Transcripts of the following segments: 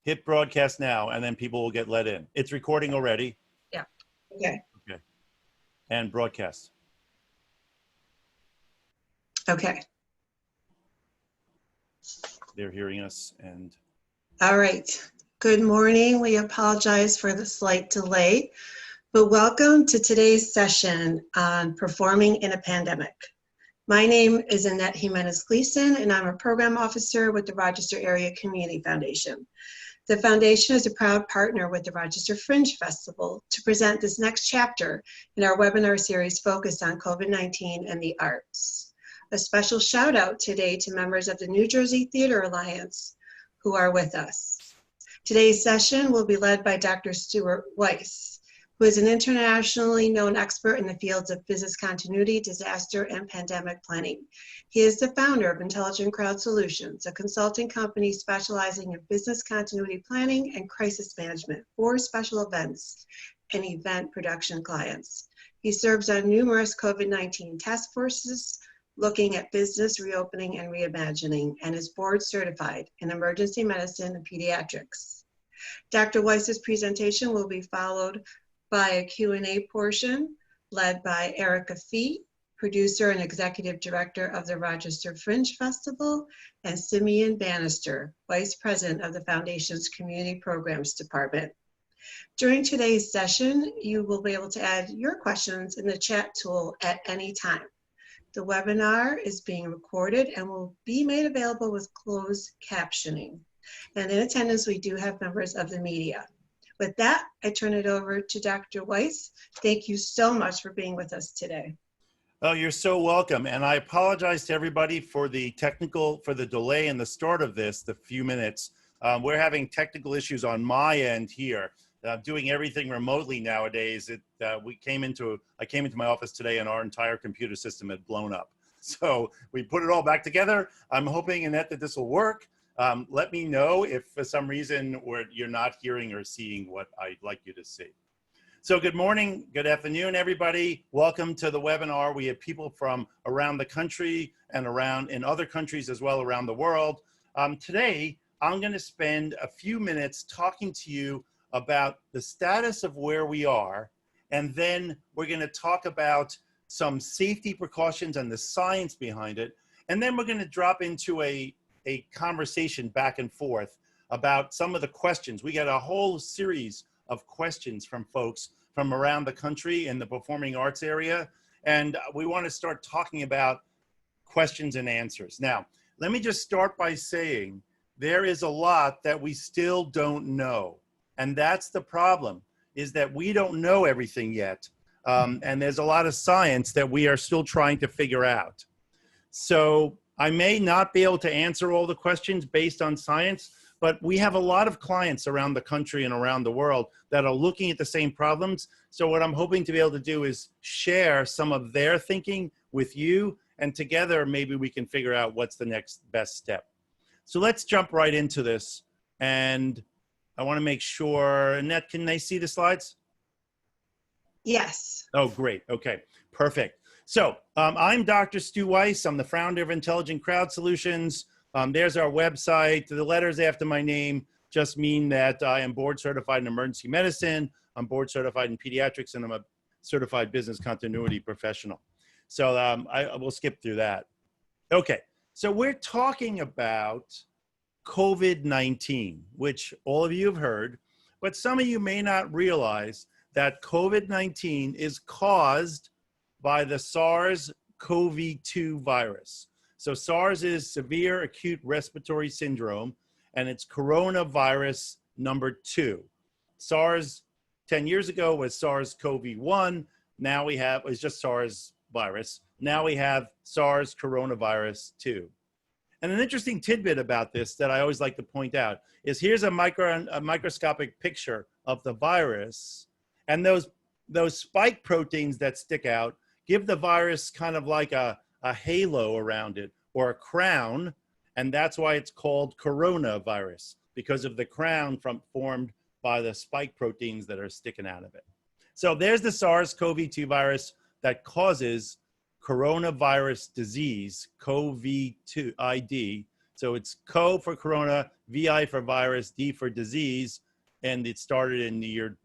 Hit broadcast now, and then people will get let in. It's recording already. Yeah. Okay. Okay. And broadcast. Okay. They're hearing us and. All right. Good morning. We apologize for the slight delay, but welcome to today's session on performing in a pandemic. My name is Annette Jimenez Gleason, and I'm a program officer with the Rochester Area Community Foundation. The foundation is a proud partner with the Rochester Fringe Festival to present this next chapter in our webinar series focused on COVID-19 and the arts. A special shout out today to members of the New Jersey Theater Alliance who are with us. Today's session will be led by Dr. Stuart Weiss, who is an internationally known expert in the fields of business continuity, disaster, and pandemic planning. He is the founder of Intelligent Crowd Solutions, a consulting company specializing in business continuity planning and crisis management for special events and event production clients. He serves on numerous COVID-19 task forces, looking at business reopening and reimagining, and is board certified in emergency medicine and pediatrics. Dr. Weiss's presentation will be followed by a Q&A portion led by Erica Fee, producer and executive director of the Rochester Fringe Festival, and Simeon Bannister, vice president of the foundation's community programs department. During today's session, you will be able to add your questions in the chat tool at any time. The webinar is being recorded and will be made available with closed captioning. And in attendance, we do have members of the media. With that, I turn it over to Dr. Weiss. Thank you so much for being with us today. Oh, you're so welcome. And I apologize to everybody for the delay in the start of this, the few minutes. We're having technical issues on my end here. Doing everything remotely nowadays. I came into my office today and our entire computer system had blown up. So we put it all back together. I'm hoping, Annette, that this will work. Let me know if for some reason you're not hearing or seeing what I'd like you to see. So good morning, good afternoon, everybody. Welcome to the webinar. We have people from around the country and in other countries as well around the world. Today, I'm gonna spend a few minutes talking to you about the status of where we are, and then we're gonna talk about some safety precautions and the science behind it, and then we're gonna drop into a conversation back and forth about some of the questions. We got a whole series of questions from folks from around the country in the performing arts area, and we want to start talking about questions and answers. Now, let me just start by saying there is a lot that we still don't know, and that's the problem, is that we don't know everything yet, and there's a lot of science that we are still trying to figure out. So I may not be able to answer all the questions based on science, but we have a lot of clients around the country and around the world that are looking at the same problems. So what I'm hoping to be able to do is share some of their thinking with you, and together maybe we can figure out what's the next best step. So let's jump right into this. And I want to make sure, Annette, can they see the slides? Yes. Oh, great. Okay, perfect. So I'm Dr. Stu Weiss. I'm the founder of Intelligent Crowd Solutions. There's our website. The letters after my name just mean that I am board certified in emergency medicine. I'm board certified in pediatrics, and I'm a certified business continuity professional. So I will skip through that. Okay, so we're talking about COVID-19, which all of you have heard, but some of you may not realize that COVID-19 is caused by the SARS-CoV-2 virus. So SARS is severe acute respiratory syndrome, and it's coronavirus number 2. SARS 10 years ago was SARS-CoV-1. Now we have, it's just SARS virus. Now we have SARS coronavirus 2. And an interesting tidbit about this that I always like to point out is here's a microscopic picture of the virus, and those spike proteins that stick out give the virus kind of like a halo around it, or a crown, and that's why it's called coronavirus, because of the crown formed by the spike proteins that are sticking out of it. So there's the SARS-CoV-2 virus that causes coronavirus disease, COVID-ID, So it's CO for corona, VI for virus, D for disease, and it started in the year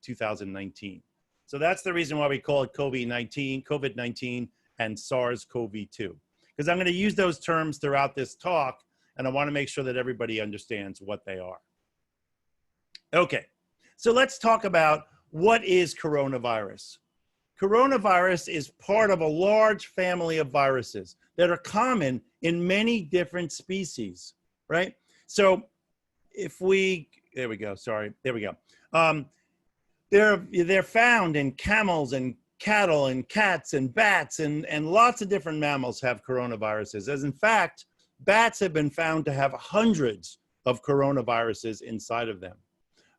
2019. So that's the reason why we call it COVID-19, and SARS-CoV-2. Because I'm going to use those terms throughout this talk, and I want to make sure that everybody understands what they are. Okay, so let's talk about what is coronavirus. Coronavirus is part of a large family of viruses that are common in many different species, right? So if we, there we go, sorry, there we go. They're found in camels and cattle and cats and bats and lots of different mammals have coronaviruses. As in fact, bats have been found to have hundreds of coronaviruses inside of them.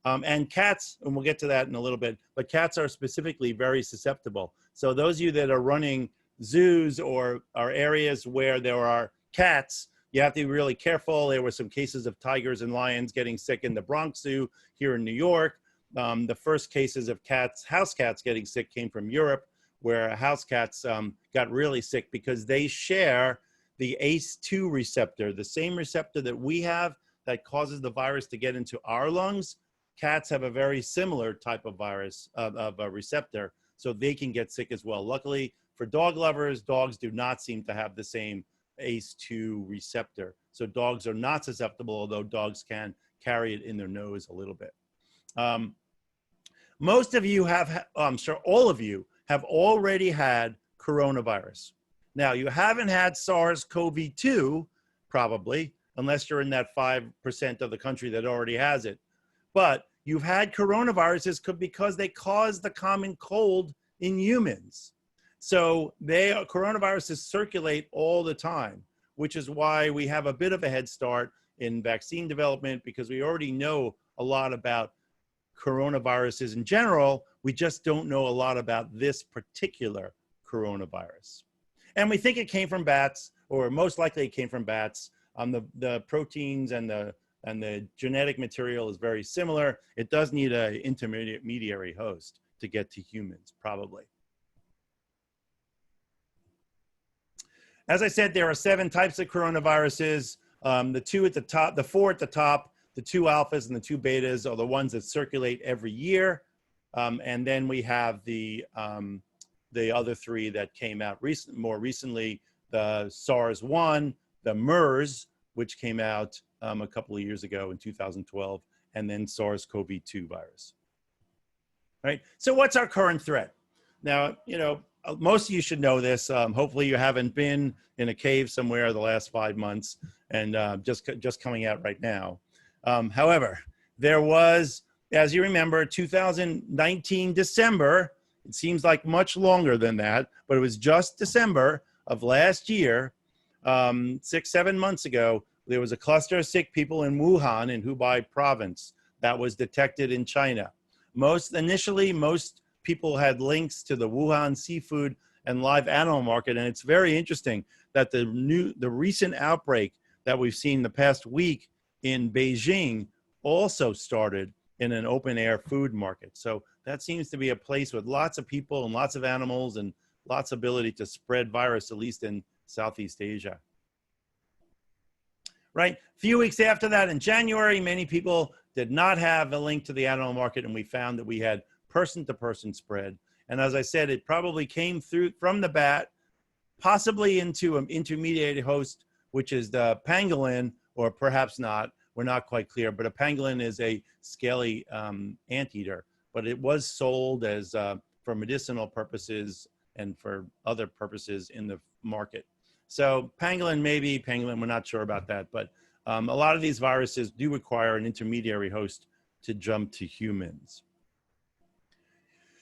And cats, and we'll get to that in a little bit, but cats are specifically very susceptible. So those of you that are running zoos or areas where there are cats, you have to be really careful. There were some cases of tigers and lions getting sick in the Bronx Zoo here in New York. The first cases of cats, house cats getting sick came from Europe, where house cats got really sick because they share the ACE2 receptor, the same receptor that we have that causes the virus to get into our lungs. Cats have a very similar type of virus, of a receptor, so they can get sick as well. Luckily for dog lovers, dogs do not seem to have the same ACE2 receptor. So dogs are not susceptible, although dogs can carry it in their nose a little bit. Most of you have, I'm sure all of you have already had coronavirus. Now, you haven't had SARS-CoV-2, probably, unless you're in that 5% of the country that already has it. But you've had coronaviruses because they cause the common cold in humans. So coronaviruses circulate all the time, which is why we have a bit of a head start in vaccine development, because we already know a lot about coronaviruses in general. We just don't know a lot about this particular coronavirus. And we think it came from bats, or most likely it came from bats. The proteins and the genetic material is very similar. It does need an intermediary host to get to humans, probably. As I said, there are 7 types of coronaviruses. The 2 at the top, the 4 at the top, the 2 alphas and the 2 betas are the ones that circulate every year. And then we have the other 3 that came out more recently, the SARS-1, the MERS, which came out a couple of years ago in 2012, and then SARS-CoV-2 virus. Right? So what's our current threat? Now, you know, most of you should know this. Hopefully you haven't been in a cave somewhere the last 5 months and just coming out right now. However, there was, as you remember, 2019 December, it seems like much longer than that, but it was just December of last year, 6-7 months ago, there was a cluster of sick people in Wuhan in Hubei province that was detected in China. Initially, most people had links to the Wuhan seafood and live animal market, and it's very interesting that the recent outbreak that we've seen the past week in Beijing also started in an open air food market. So that seems to be a place with lots of people and lots of animals and lots of ability to spread virus, at least in Southeast Asia. Right? A few weeks after that, in January, many people did not have a link to the animal market, and we found that we had person-to-person spread. And as I said, it probably came through from the bat, possibly into an intermediate host, which is the pangolin, or perhaps not. We're not quite clear, but a pangolin is a scaly anteater, but it was sold as for medicinal purposes and for other purposes in the market. So pangolin, maybe pangolin, we're not sure about that, but a lot of these viruses do require an intermediary host to jump to humans.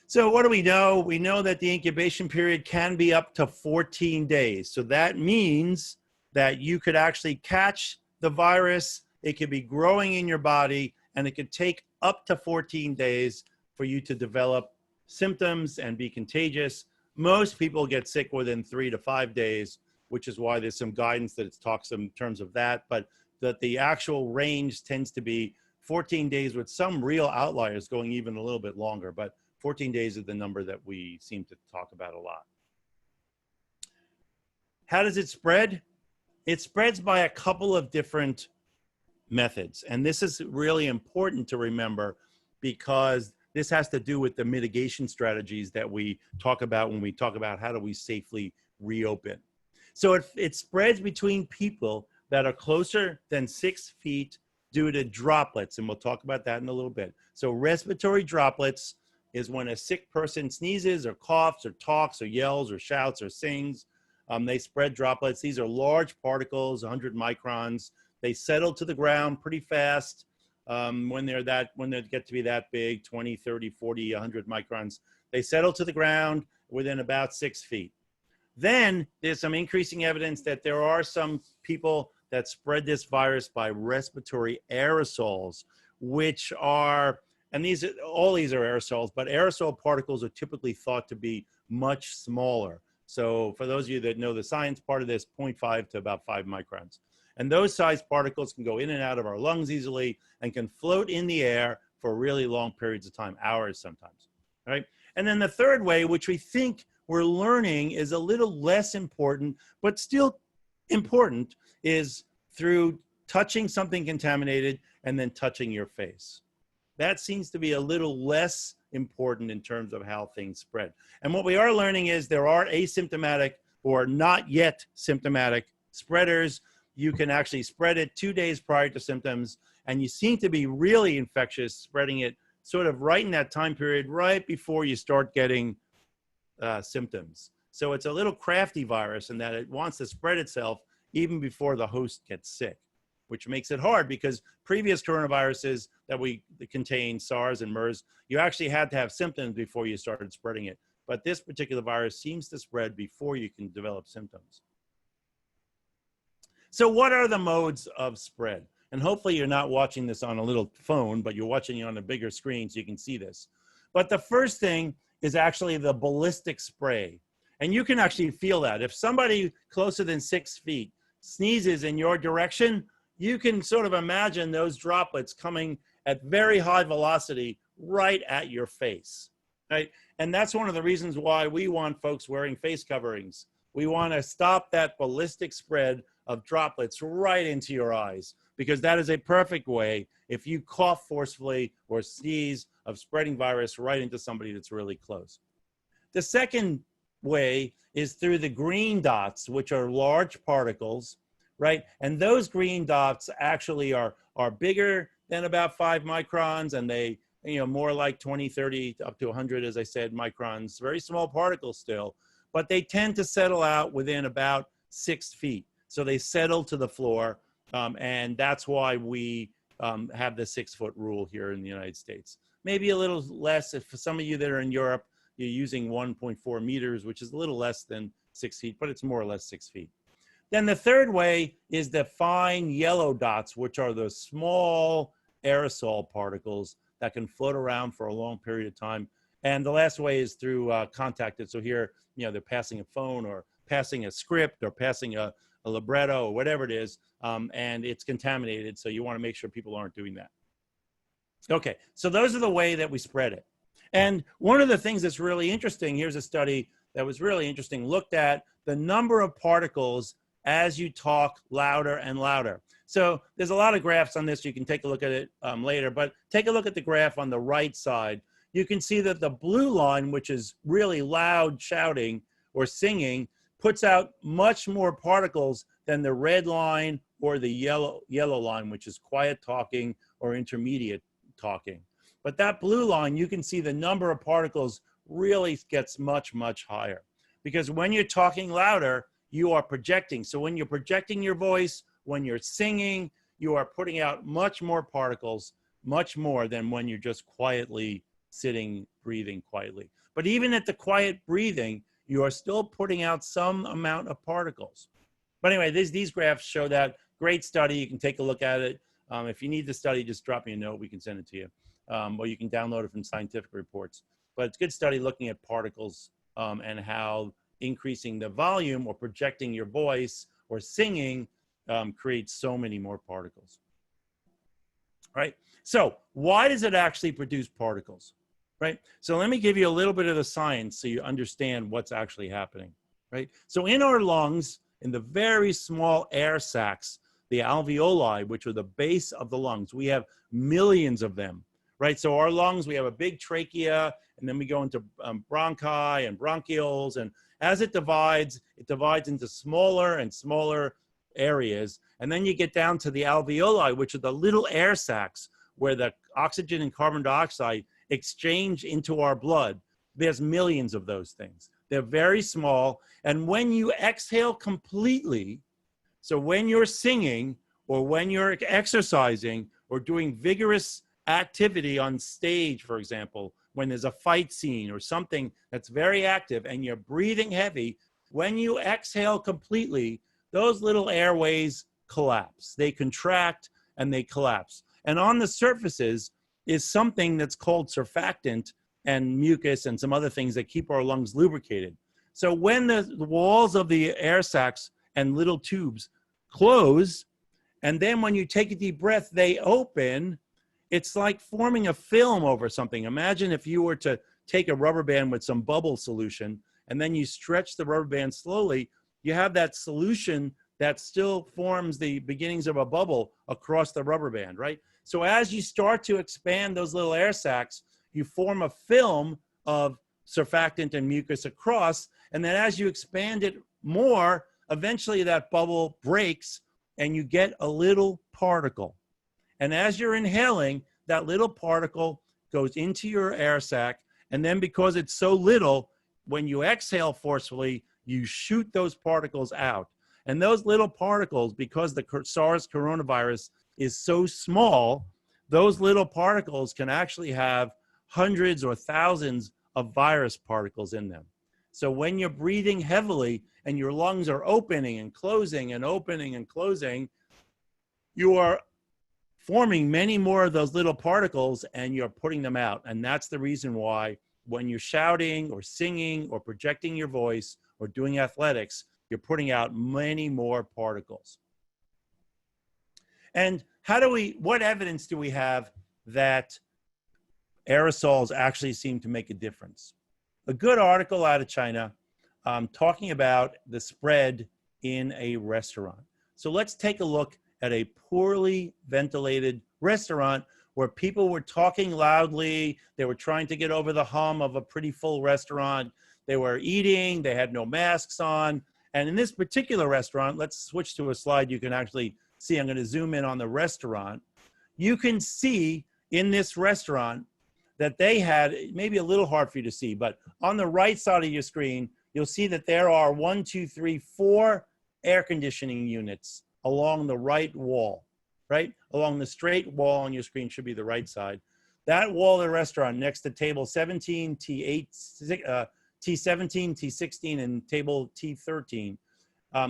So what do we know? We know that the incubation period can be up to 14 days. So that means that you could actually catch the virus, it could be growing in your body, and it could take up to 14 days for you to develop symptoms and be contagious. Most people get sick within 3 to 5 days, which is why there's some guidance that it talks in terms of that, but that the actual range tends to be 14 days with some real outliers going even a little bit longer, but 14 days is the number that we seem to talk about a lot. How does it spread? It spreads by a couple of different methods. And this is really important to remember because this has to do with the mitigation strategies that we talk about when we talk about how do we safely reopen. So it spreads between people that are closer than 6 feet due to droplets, and we'll talk about that in a little bit. So respiratory droplets is when a sick person sneezes or coughs or talks or yells or shouts or sings. They spread droplets. These are large particles, 100 microns. They settle to the ground pretty fast when they get to be that big, 20, 30, 40, 100 microns. They settle to the ground within about 6 feet. Then there's some increasing evidence that there are some people that spread this virus by respiratory aerosols, which are, and all these are aerosols, but aerosol particles are typically thought to be much smaller. So for those of you that know the science part of this, 0.5 to about 5 microns. And those size particles can go in and out of our lungs easily and can float in the air for really long periods of time, hours sometimes, right? And then the third way, which we think we're learning is a little less important, but still important, is through touching something contaminated and then touching your face. That seems to be a little less important in terms of how things spread. And what we are learning is there are asymptomatic or not yet symptomatic spreaders. You can actually spread it 2 days prior to symptoms, and you seem to be really infectious, spreading it sort of right in that time period, right before you start getting symptoms. So it's a little crafty virus in that it wants to spread itself even before the host gets sick, which makes it hard because previous coronaviruses that contain SARS and MERS, you actually had to have symptoms before you started spreading it. But this particular virus seems to spread before you can develop symptoms. So what are the modes of spread? And hopefully you're not watching this on a little phone, but you're watching it on a bigger screen so you can see this. But the first thing is actually the ballistic spray. And you can actually feel that. If somebody closer than 6 feet sneezes in your direction, you can sort of imagine those droplets coming at very high velocity right at your face, right? And that's one of the reasons why we want folks wearing face coverings. We want to stop that ballistic spread of droplets right into your eyes, because that is a perfect way, if you cough forcefully or sneeze, of spreading virus right into somebody that's really close. The second way is through the green dots, which are large particles, right? And those green dots actually are bigger than about 5 microns, and they, more like 20, 30, up to 100, as I said, microns, very small particles still, but they tend to settle out within about 6 feet. So they settle to the floor, and that's why we have the 6-foot rule here in the United States. Maybe a little less if for some of you that are in Europe, you're using 1.4 meters, which is a little less than 6 feet, but it's more or less 6 feet. Then the third way is the fine yellow dots, which are the small aerosol particles that can float around for a long period of time. And the last way is through contacted. So here, they're passing a phone or passing a script or passing a libretto or whatever it is, and it's contaminated. So you want to make sure people aren't doing that. Okay, so those are the way that we spread it. And one of the things that's really interesting, here's a study that was really interesting, looked at the number of particles as you talk louder and louder. So there's a lot of graphs on this. You can take a look at it later, but take a look at the graph on the right side. You can see that the blue line, which is really loud shouting or singing, puts out much more particles than the red line or the yellow line, which is quiet talking or intermediate talking. But that blue line, you can see the number of particles really gets much, much higher. Because when you're talking louder, you are projecting. So when you're projecting your voice, when you're singing, you are putting out much more particles, much more than when you're just quietly sitting, breathing quietly. But even at the quiet breathing, you are still putting out some amount of particles. But anyway, these graphs show that. Great study. You can take a look at it. If you need the study, just drop me a note. We can send it to you. Or you can download it from scientific reports. But it's a good study looking at particles and how increasing the volume or projecting your voice or singing creates so many more particles. Right? So why does it actually produce particles? Right? So let me give you a little bit of the science so you understand what's actually happening. Right? So in our lungs, in the very small air sacs, the alveoli, which are the base of the lungs. We have millions of them, right? So our lungs, we have a big trachea, and then we go into bronchi and bronchioles, and as it divides into smaller and smaller areas. And then you get down to the alveoli, which are the little air sacs where the oxygen and carbon dioxide exchange into our blood. There's millions of those things. They're very small. And when you exhale completely, so when you're singing or when you're exercising or doing vigorous activity on stage, for example, when there's a fight scene or something that's very active and you're breathing heavy, when you exhale completely, those little airways collapse. They contract and they collapse. And on the surfaces is something that's called surfactant and mucus and some other things that keep our lungs lubricated. So when the walls of the air sacs and little tubes close, and then when you take a deep breath, they open, it's like forming a film over something. Imagine if you were to take a rubber band with some bubble solution, and then you stretch the rubber band slowly, you have that solution that still forms the beginnings of a bubble across the rubber band, right? So as you start to expand those little air sacs, you form a film of surfactant and mucus across, and then as you expand it more, eventually that bubble breaks and you get a little particle. And as you're inhaling, that little particle goes into your air sac, and then because it's so little, when you exhale forcefully, you shoot those particles out. And those little particles, because the SARS coronavirus is so small, those little particles can actually have hundreds or thousands of virus particles in them. So when you're breathing heavily and your lungs are opening and closing and opening and closing, you are forming many more of those little particles and you're putting them out. And that's the reason why when you're shouting or singing or projecting your voice or doing athletics, you're putting out many more particles. And what evidence do we have that aerosols actually seem to make a difference? A good article out of China talking about the spread in a restaurant. So let's take a look at a poorly ventilated restaurant where people were talking loudly. They were trying to get over the hum of a pretty full restaurant. They were eating, they had no masks on. And in this particular restaurant, let's switch to a slide you can actually see. I'm going to zoom in on the restaurant. You can see in this restaurant that they had, maybe a little hard for you to see, but on the right side of your screen, you'll see that there are 4 air conditioning units along the right wall, right? Along the straight wall on your screen should be the right side. That wall of the restaurant next to table 17, T8, T17, T16, and table T13,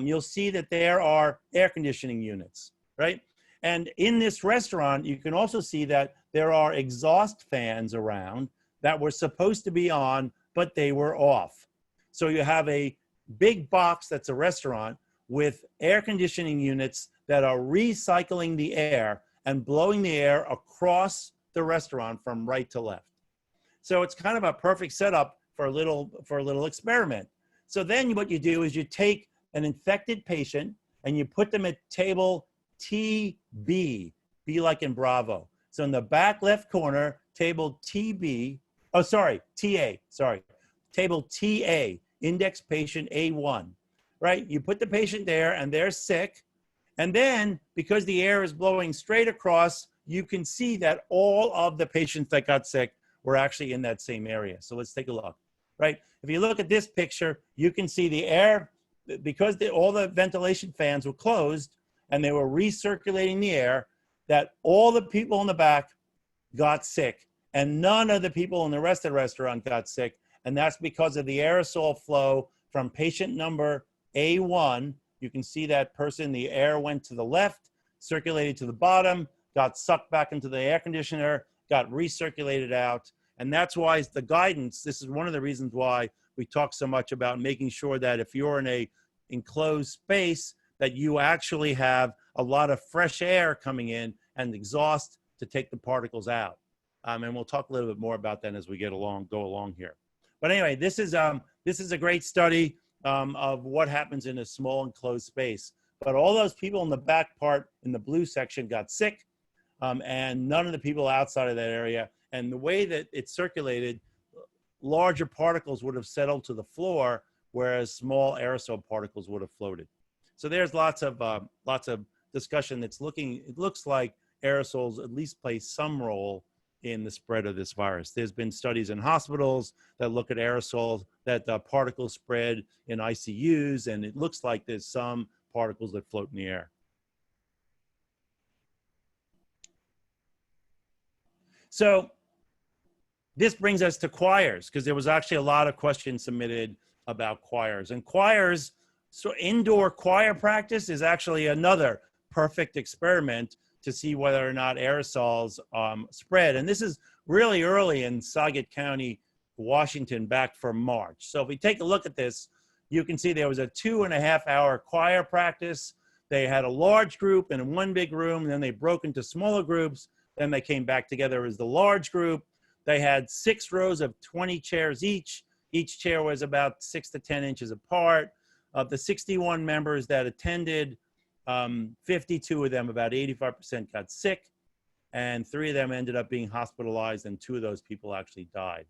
you'll see that there are air conditioning units, right? And in this restaurant, you can also see that there are exhaust fans around that were supposed to be on, but they were off. So you have a big box that's a restaurant with air conditioning units that are recycling the air and blowing the air across the restaurant from right to left. So it's kind of a perfect setup for a little experiment. So then what you do is you take an infected patient and you put them at table TB, B like in Bravo. So in the back left corner, table TB, table TA, index patient A1, right? You put the patient there and they're sick. And then because the air is blowing straight across, you can see that all of the patients that got sick were actually in that same area. So let's take a look, right? If you look at this picture, you can see the air, because all the ventilation fans were closed and they were recirculating the air, that all the people in the back got sick and none of the people in the rest of the restaurant got sick. And that's because of the aerosol flow from patient number A1. You can see that person, the air went to the left, circulated to the bottom, got sucked back into the air conditioner, got recirculated out. And that's why the guidance, this is one of the reasons why we talk so much about making sure that if you're in a enclosed space, that you actually have a lot of fresh air coming in and exhaust to take the particles out. And we'll talk a little bit more about that as we go along here. But anyway, this is a great study. of what happens in a small enclosed space. But all those people in the back part in the blue section got sick, and none of the people outside of that area. And the way that it circulated, larger particles would have settled to the floor, whereas small aerosol particles would have floated. So there's lots of discussion that's it looks like aerosols at least play some role in the spread of this virus. There's been studies in hospitals that look at aerosols, that particles spread in ICUs, and it looks like there's some particles that float in the air. So this brings us to choirs, because there was actually a lot of questions submitted about choirs. And choirs, so indoor choir practice is actually another perfect experiment to see whether or not aerosols spread. And this is really early in Sauget County, Washington, back from March. So if we take a look at this, you can see there was a 2.5-hour choir practice. They had a large group in one big room, and then they broke into smaller groups. Then they came back together as the large group. They had 6 rows of 20 chairs each. Each chair was about 6 to 10 inches apart. Of the 61 members that attended, 52 of them, about 85%, got sick, and 3 of them ended up being hospitalized, and 2 of those people actually died.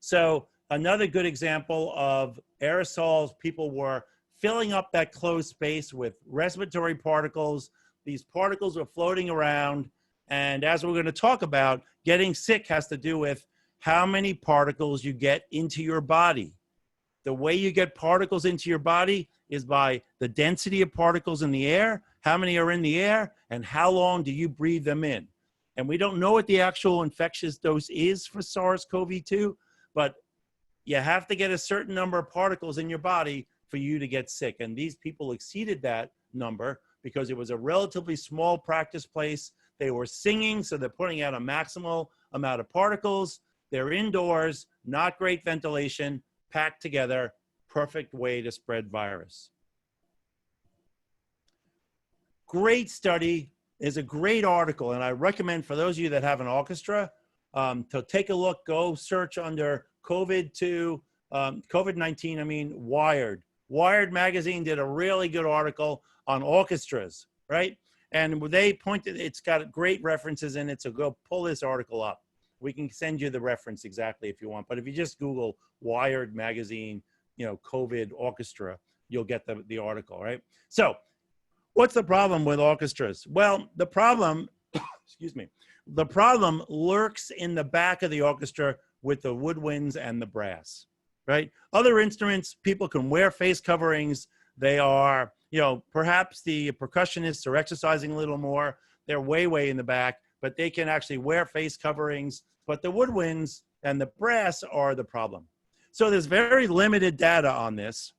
So another good example of aerosols, people were filling up that closed space with respiratory particles. These particles were floating around, and as we're going to talk about, getting sick has to do with how many particles you get into your body. The way you get particles into your body is by the density of particles in the air, how many are in the air, and how long do you breathe them in. And we don't know what the actual infectious dose is for SARS-CoV-2, but you have to get a certain number of particles in your body for you to get sick. And these people exceeded that number because it was a relatively small practice place. They were singing, so they're putting out a maximal amount of particles. They're indoors, not great ventilation, packed together, perfect way to spread virus. Great study, is a great article, and I recommend for those of you that have an orchestra to take a look, go search under COVID-19, Wired. Wired magazine did a really good article on orchestras, right? And they pointed, it's got great references in it, so go pull this article up. We can send you the reference exactly if you want, but if you just Google Wired magazine, COVID orchestra, you'll get the article, right? So what's the problem with orchestras? Well, the problem, excuse me, the problem lurks in the back of the orchestra with the woodwinds and the brass, right? Other instruments, people can wear face coverings. They are, perhaps the percussionists are exercising a little more. They're way, way in the back, but they can actually wear face coverings. But the woodwinds and the brass are the problem. So there's very limited data on this.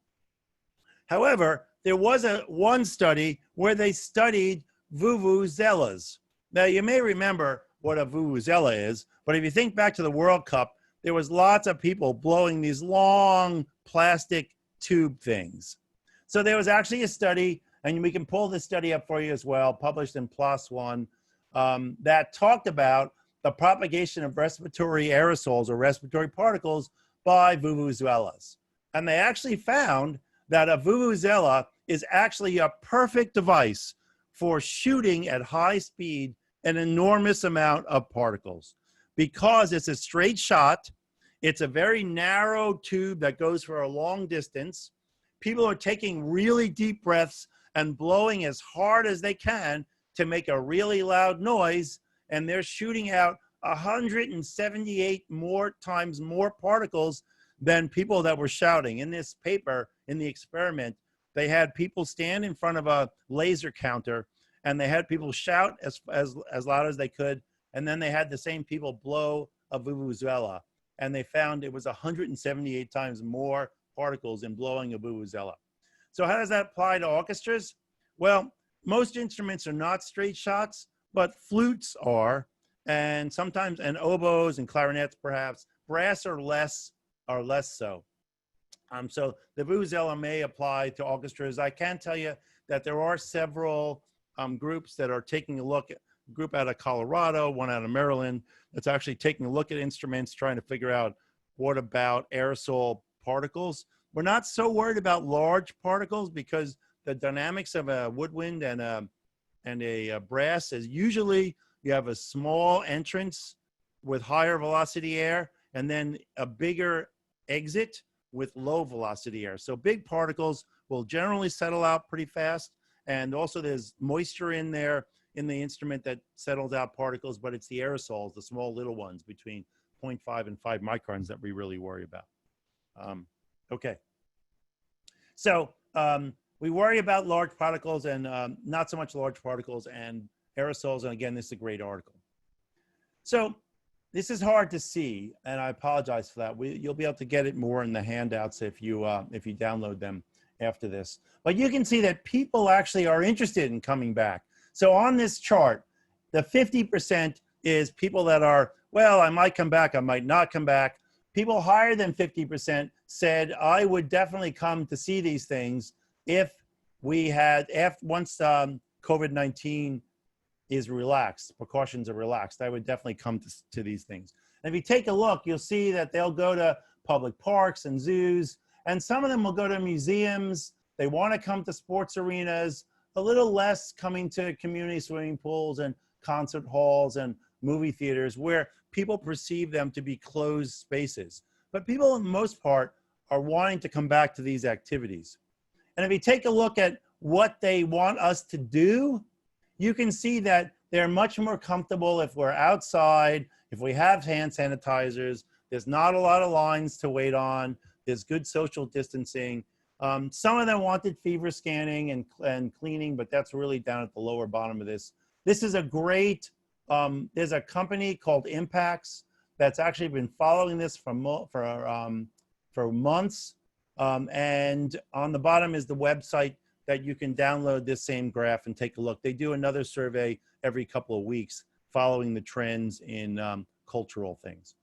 However, there was one study where they studied vuvuzelas. Now, you may remember what a vuvuzela is, but if you think back to the World Cup, there was lots of people blowing these long plastic tube things. So there was actually a study, and we can pull this study up for you as well, published in PLOS One, that talked about the propagation of respiratory aerosols or respiratory particles by vuvuzelas. And they actually found that a vuvuzela is actually a perfect device for shooting at high speed an enormous amount of particles because it's a straight shot. It's a very narrow tube that goes for a long distance. People are taking really deep breaths and blowing as hard as they can to make a really loud noise, and they're shooting out 178 times more particles than people that were shouting. In this paper, in the experiment, they had people stand in front of a laser counter, and they had people shout as loud as they could, and then they had the same people blow a vuvuzela, and they found it was 178 times more particles in blowing a vuvuzela. So how does that apply to orchestras? Well, most instruments are not straight shots, but flutes are, and sometimes, and oboes and clarinets perhaps. Brass are less so. So the vuvuzela may apply to orchestras. I can tell you that there are several groups that are taking a look, a group out of Colorado, one out of Maryland, that's actually taking a look at instruments, trying to figure out what about aerosol particles. We're not so worried about large particles because the dynamics of a woodwind and a brass is usually you have a small entrance with higher velocity air and then a bigger exit with low velocity air. So big particles will generally settle out pretty fast. And also there's moisture in there in the instrument that settles out particles, but it's the aerosols, the small little ones between 0.5 and 5 microns that we really worry about. Okay. So we worry about large particles and not so much large particles and aerosols. And again, this is a great article. So this is hard to see, and I apologize for that. You'll be able to get it more in the handouts if you download them after this. But you can see that people actually are interested in coming back. So on this chart, the 50% is people that are, well, I might come back, I might not come back. People higher than 50% said, I would definitely come to see these things if we had, once COVID-19 is relaxed, precautions are relaxed, I would definitely come to these things. And if you take a look, you'll see that they'll go to public parks and zoos, and some of them will go to museums. They want to come to sports arenas, a little less coming to community swimming pools and concert halls and movie theaters where people perceive them to be closed spaces. But people, in the most part, are wanting to come back to these activities. And if you take a look at what they want us to do, you can see that they're much more comfortable if we're outside, if we have hand sanitizers, there's not a lot of lines to wait on, there's good social distancing. Some of them wanted fever scanning and cleaning, but that's really down at the lower bottom of this. This is a great, there's a company called Impacts that's actually been following this for months. And on the bottom is the website that you can download this same graph and take a look. They do another survey every couple of weeks following the trends in cultural things.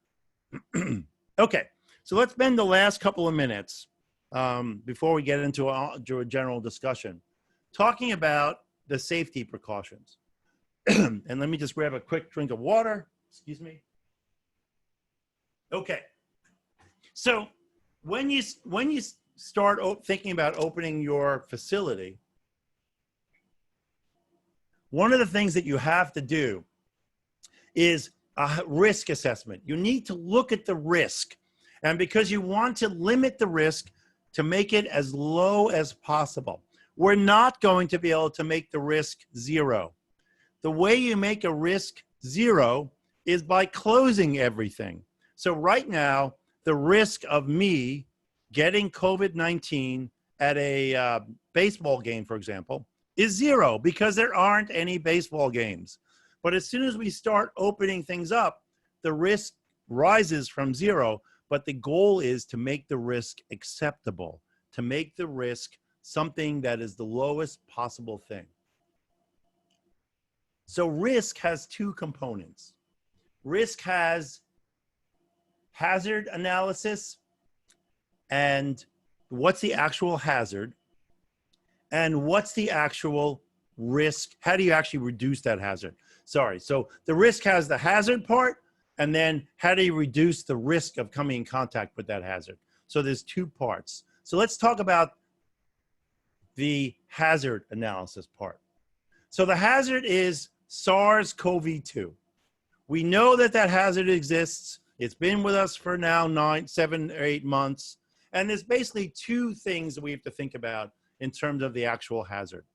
Okay, so let's spend the last couple of minutes before we get into a general discussion talking about the safety precautions. And let me just grab a quick drink of water. Excuse me. Okay, so when you start thinking about opening your facility, one of the things that you have to do is a risk assessment. You need to look at the risk. And because you want to limit the risk to make it as low as possible, we're not going to be able to make the risk zero. The way you make a risk zero is by closing everything. So right now, the risk of me getting COVID-19 at a baseball game, for example, is zero because there aren't any baseball games. But as soon as we start opening things up, the risk rises from zero, but the goal is to make the risk acceptable, to make the risk something that is the lowest possible thing. So risk has two components. Risk has hazard analysis and what's the actual hazard and what's the actual risk. How do you actually reduce that hazard? Sorry, so the risk has the hazard part, and then how do you reduce the risk of coming in contact with that hazard? So there's two parts. So let's talk about the hazard analysis part. So the hazard is SARS-CoV-2. We know that that hazard exists. It's been with us for now 7 or 8 months. And there's basically two things that we have to think about in terms of the actual hazard.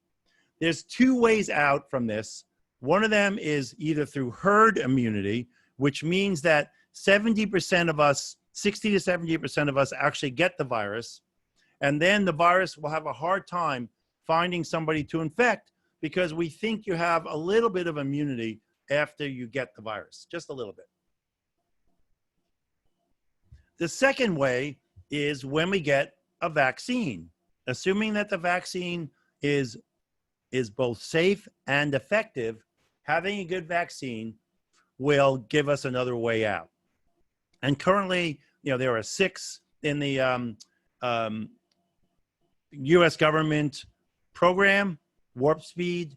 There's two ways out from this. One of them is either through herd immunity, which means that 70% of us, 60 to 70% of us actually get the virus. And then the virus will have a hard time finding somebody to infect because we think you have a little bit of immunity after you get the virus, just a little bit. The second way is when we get a vaccine, assuming that the vaccine is both safe and effective, having a good vaccine will give us another way out. And currently, there are 6 in the US government program, Warp Speed,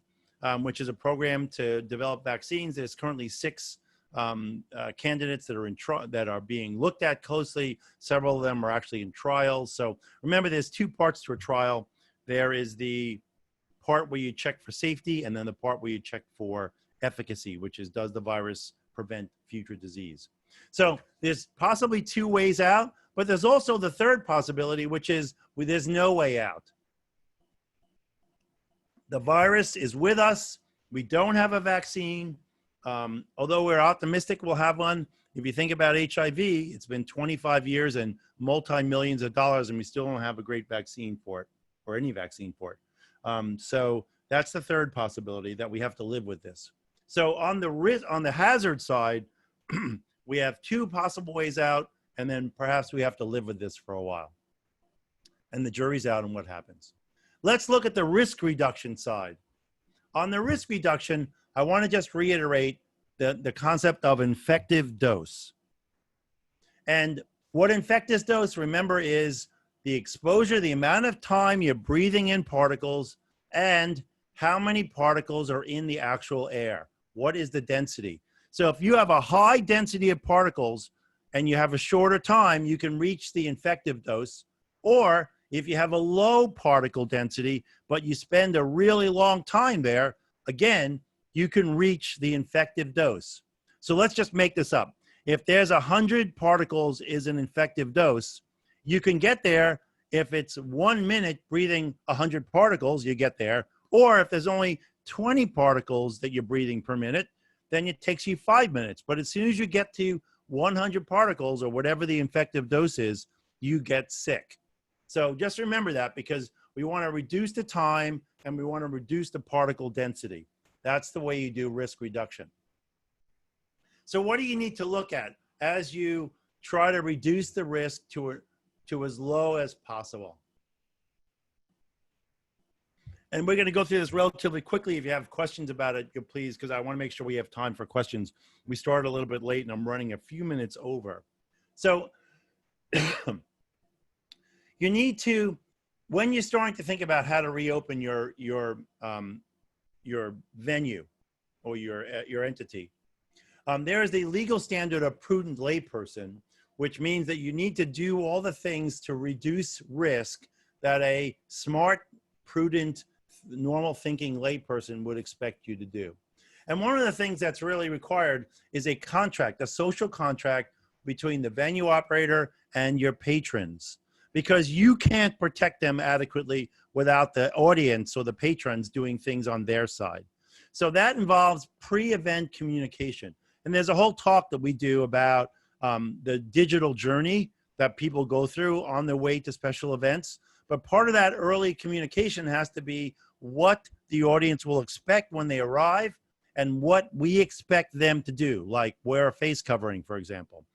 which is a program to develop vaccines. There's currently 6 candidates that are that are being looked at closely. Several of them are actually in trials. So remember, there's two parts to a trial. There is the part where you check for safety, and then the part where you check for efficacy, which is, does the virus prevent future disease? So there's possibly two ways out, but there's also the third possibility, which is there's no way out. The virus is with us. We don't have a vaccine. Although we're optimistic we'll have one, if you think about HIV, it's been 25 years and multi-millions of dollars, and we still don't have a great vaccine for it, or any vaccine for it. So that's the third possibility, that we have to live with this. So on the hazard side, we have two possible ways out, and then perhaps we have to live with this for a while. And the jury's out on what happens. Let's look at the risk reduction side. On the risk reduction, I want to just reiterate the concept of infective dose. And what infective dose, remember, is the exposure, the amount of time you're breathing in particles, and how many particles are in the actual air. What is the density? So if you have a high density of particles and you have a shorter time, you can reach the infective dose. Or if you have a low particle density, but you spend a really long time there, again, you can reach the infective dose. So let's just make this up. If there's 100 particles is an infective dose, you can get there. If it's 1 minute breathing 100 particles, you get there. Or if there's only 20 particles that you're breathing per minute, then it takes you 5 minutes. But as soon as you get to 100 particles, or whatever the infective dose is, you get sick. So just remember that, because we want to reduce the time and we want to reduce the particle density. That's the way you do risk reduction. So what do you need to look at as you try to reduce the risk to as low as possible? And we're going to go through this relatively quickly. If you have questions about it, you please, because I want to make sure we have time for questions. We started a little bit late and I'm running a few minutes over. So you need to, when you're starting to think about how to reopen your venue or your entity, there is the legal standard of prudent layperson, which means that you need to do all the things to reduce risk that a smart, prudent, normal thinking layperson would expect you to do. And one of the things that's really required is a contract, a social contract between the venue operator and your patrons, because you can't protect them adequately without the audience or the patrons doing things on their side. So that involves pre-event communication. And there's a whole talk that we do about the digital journey that people go through on their way to special events. But part of that early communication has to be what the audience will expect when they arrive and what we expect them to do, like wear a face covering, for example,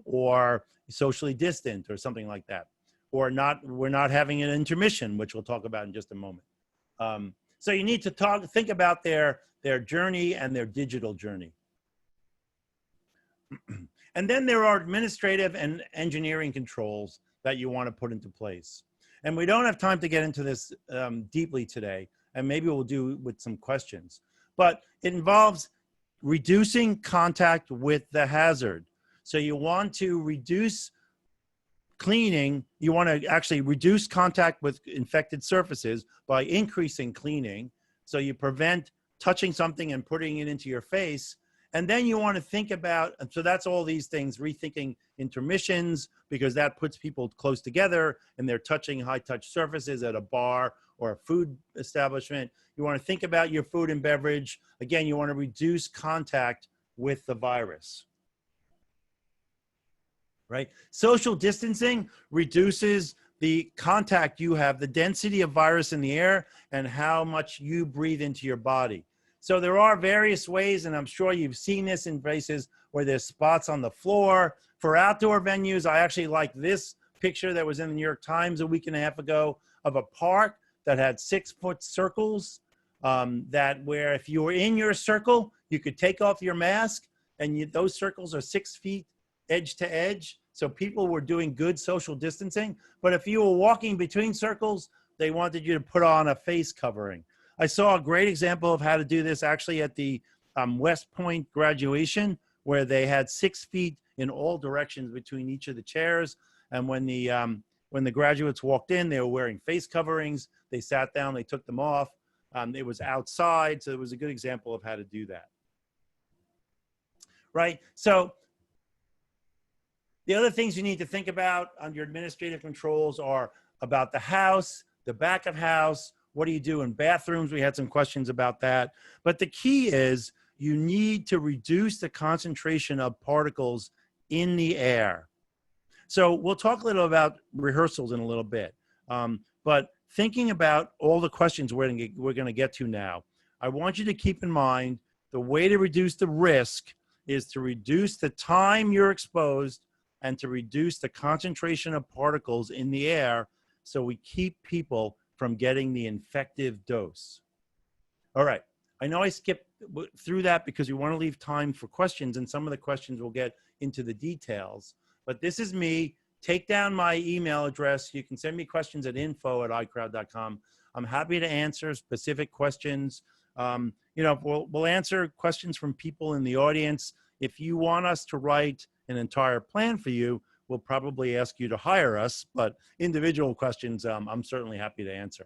or socially distant or something like that. Or we're not having an intermission, which we'll talk about in just a moment. So you need to think about their journey and their digital journey. And then there are administrative and engineering controls that you want to put into place. And we don't have time to get into this deeply today, and maybe we'll do with some questions. But it involves reducing contact with the hazard. So you want to reduce cleaning. You want to actually reduce contact with infected surfaces by increasing cleaning. So you prevent touching something and putting it into your face. And then you want to think about, so that's all these things, rethinking intermissions, because that puts people close together and they're touching high touch surfaces at a bar or a food establishment. You want to think about your food and beverage. Again, you want to reduce contact with the virus. Right? Social distancing reduces the contact you have, the density of virus in the air, and how much you breathe into your body. So there are various ways, and I'm sure you've seen this in places where there's spots on the floor. For outdoor venues, I actually like this picture that was in the New York Times a week and a half ago of a park that had 6-foot circles where if you were in your circle, you could take off your mask, and those circles are 6 feet edge to edge. So people were doing good social distancing. But if you were walking between circles, they wanted you to put on a face covering. I saw a great example of how to do this actually at the West Point graduation, where they had 6 feet in all directions between each of the chairs. And when the graduates walked in, they were wearing face coverings. They sat down, they took them off. It was outside, so it was a good example of how to do that. Right? So the other things you need to think about on your administrative controls are about the house, the back of house. What do you do in bathrooms? We had some questions about that. But the key is you need to reduce the concentration of particles in the air. So we'll talk a little about rehearsals in a little bit. But thinking about all the questions we're going to get to now, I want you to keep in mind the way to reduce the risk is to reduce the time you're exposed and to reduce the concentration of particles in the air so we keep people from getting the infective dose. All right. I know I skipped through that because we want to leave time for questions, and some of the questions will get into the details. But this is me. Take down my email address. You can send me questions at info@icrowd.com. I'm happy to answer specific questions. We'll answer questions from people in the audience. If you want us to write an entire plan for you, we'll probably ask you to hire us, but individual questions, I'm certainly happy to answer.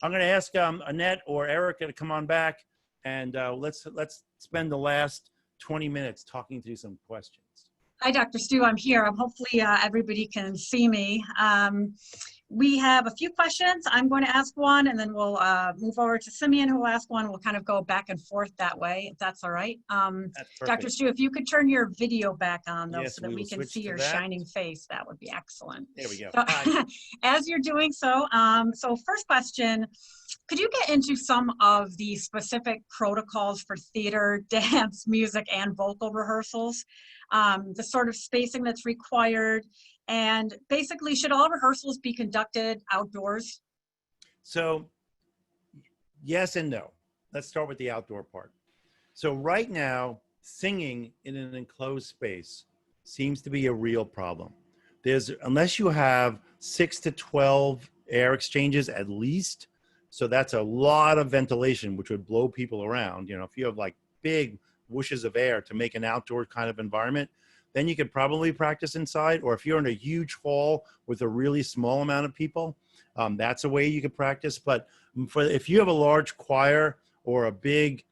I'm going to ask Annette or Erica to come on back, and let's spend the last 20 minutes talking through some questions. Hi, Dr. Stu. I'm here. Hopefully everybody can see me. We have a few questions. I'm going to ask one, and then we'll move over to Simeon, who will ask one. We'll kind of go back and forth that way, if that's all right. Dr. Stu, if you could turn your video back on, though, yes, so that we can see your shining face, that would be excellent. There we go. So, as you're doing so, first question, could you get into some of the specific protocols for theater, dance, music, and vocal rehearsals? The sort of spacing that's required, and basically, should all rehearsals be conducted outdoors? So yes and no. Let's start with the outdoor part. So right now, singing in an enclosed space seems to be a real problem. Unless you have 6 to 12 air exchanges at least, so that's a lot of ventilation, which would blow people around. If you have like big whooshes of air to make an outdoor kind of environment, then you could probably practice inside. Or if you're in a huge hall with a really small amount of people, that's a way you could practice. But if you have a large choir or a big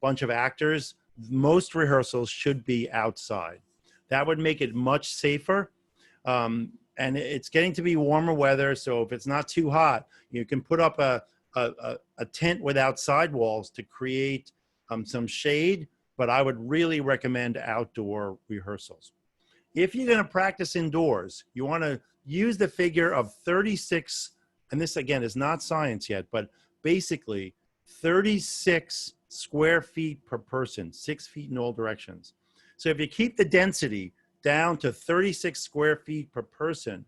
bunch of actors, most rehearsals should be outside. That would make it much safer. And it's getting to be warmer weather, so if it's not too hot, you can put up a tent without sidewalls to create some shade, but I would really recommend outdoor rehearsals. If you're going to practice indoors, you want to use the figure of 36, and this again is not science yet, but basically 36 square feet per person, 6 feet in all directions. So if you keep the density down to 36 square feet per person,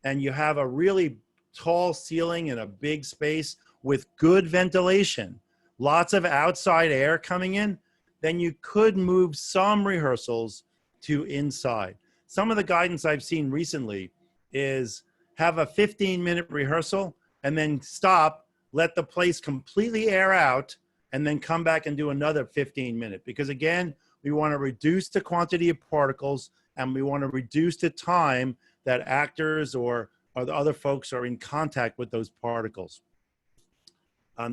and you have a really tall ceiling in a big space with good ventilation, lots of outside air coming in, then you could move some rehearsals to inside. Some of the guidance I've seen recently is have a 15-minute rehearsal and then stop, let the place completely air out, and then come back and do another 15-minute. Because again, we want to reduce the quantity of particles, and we want to reduce the time that actors or the other folks are in contact with those particles.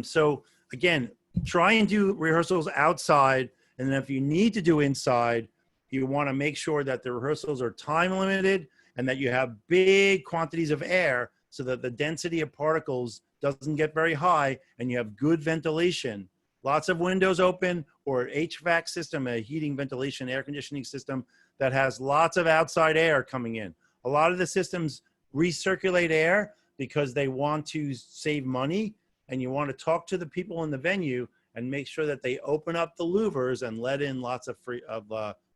So again, try and do rehearsals outside, and then if you need to do inside, you want to make sure that the rehearsals are time limited and that you have big quantities of air so that the density of particles doesn't get very high and you have good ventilation. Lots of windows open, or HVAC system, a heating, ventilation, air conditioning system that has lots of outside air coming in. A lot of the systems recirculate air because they want to save money, and you want to talk to the people in the venue and make sure that they open up the louvers and let in lots of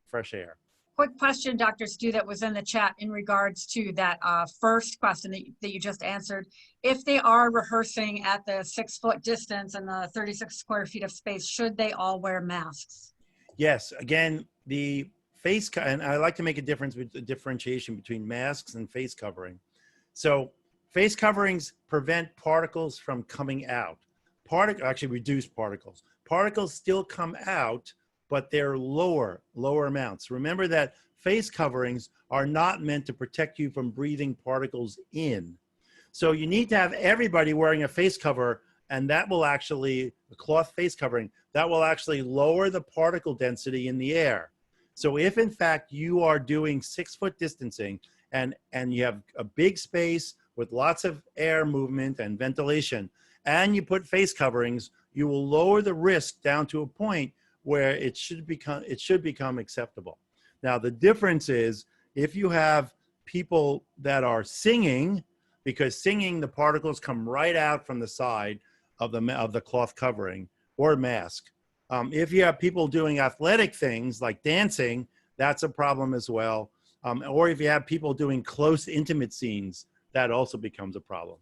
fresh air. Quick question, Dr. Stu, that was in the chat in regards to that first question that you just answered. If they are rehearsing at the 6-foot distance and the 36 square feet of space, should they all wear masks? Yes. Again, the face, and I like to make a differentiation between masks and face covering. So face coverings prevent particles from coming out. Actually reduce particles. Particles still come out but they're lower amounts. Remember that face coverings are not meant to protect you from breathing particles in. So you need to have everybody wearing a face cover, and that will actually, a cloth face covering, that will actually lower the particle density in the air. So if in fact you are doing 6-foot distancing and you have a big space with lots of air movement and ventilation, and you put face coverings, you will lower the risk down to a point where it should become acceptable. Now the difference is if you have people that are singing, because singing, the particles come right out from the side of the cloth covering or mask. If you have people doing athletic things like dancing, that's a problem as well. Or if you have people doing close, intimate scenes, that also becomes a problem.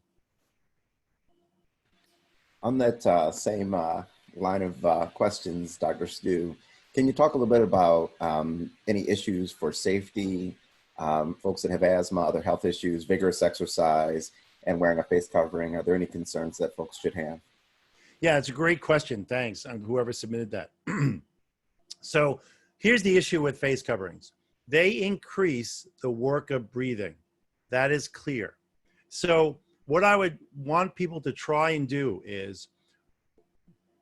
On that same line of questions, Dr. Stu, can you talk a little bit about any issues for safety, folks that have asthma, other health issues, vigorous exercise, and wearing a face covering? Are there any concerns that folks should have? Yeah, it's a great question. Thanks, whoever submitted that. So here's the issue with face coverings. They increase the work of breathing. That is clear. So what I would want people to try and do is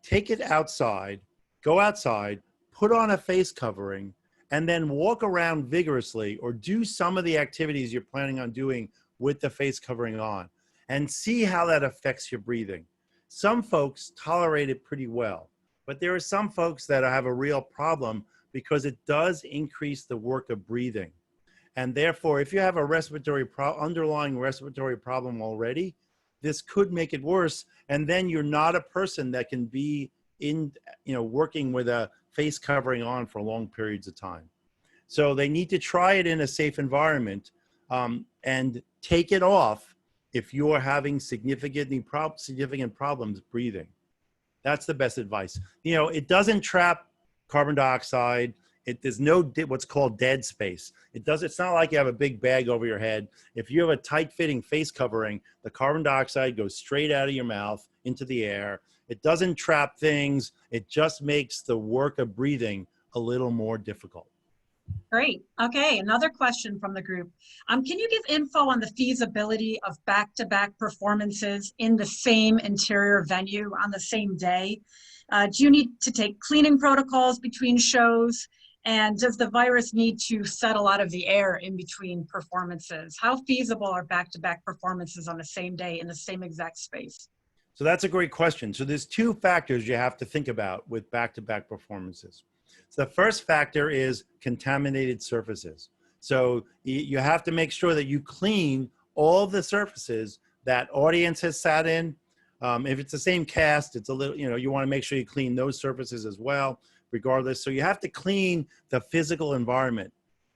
take it outside, go outside, put on a face covering, and then walk around vigorously or do some of the activities you're planning on doing with the face covering on and see how that affects your breathing. Some folks tolerate it pretty well, but there are some folks that have a real problem because it does increase the work of breathing. And therefore, if you have a underlying respiratory problem already, this could make it worse. And then you're not a person that can be working with a face covering on for long periods of time. So they need to try it in a safe environment and take it off if you're having significant problems breathing. That's the best advice. It doesn't trap carbon dioxide. There's no what's called dead space. It's not like you have a big bag over your head. If you have a tight-fitting face covering, the carbon dioxide goes straight out of your mouth into the air. It doesn't trap things. It just makes the work of breathing a little more difficult. Great. Okay, another question from the group. Can you give info on the feasibility of back-to-back performances in the same interior venue on the same day? Do you need to take cleaning protocols between shows? And does the virus need to settle out of the air in between performances? How feasible are back-to-back performances on the same day in the same exact space? So that's a great question. So there's two factors you have to think about with back-to-back performances. So the first factor is contaminated surfaces. So you have to make sure that you clean all the surfaces that audience has sat in. If it's the same cast, it's a little, you want to make sure you clean those surfaces as well, regardless. So you have to clean the physical environment.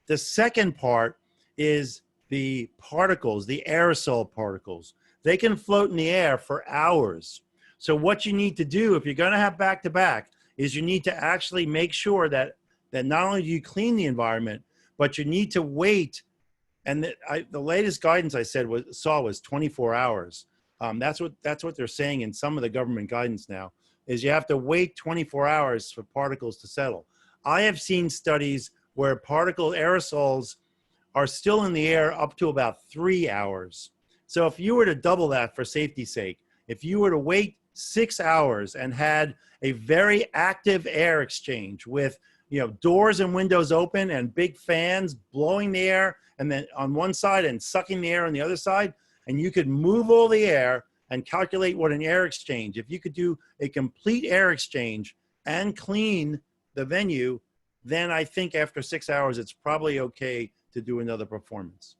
The second part is the particles, the aerosol particles. They can float in the air for hours. So what you need to do if you're going to have back-to-back is you need to actually make sure that not only do you clean the environment, but you need to wait. And the latest guidance I saw was 24 hours. That's what they're saying in some of the government guidance now, is you have to wait 24 hours for particles to settle. I have seen studies where particle aerosols are still in the air up to about 3 hours. So if you were to double that for safety's sake, if you were to wait 6 hours and had a very active air exchange with doors and windows open and big fans blowing the air and then on one side and sucking the air on the other side, and you could move all the air and calculate what an air exchange, if you could do a complete air exchange and clean the venue, then I think after 6 hours, it's probably okay to do another performance.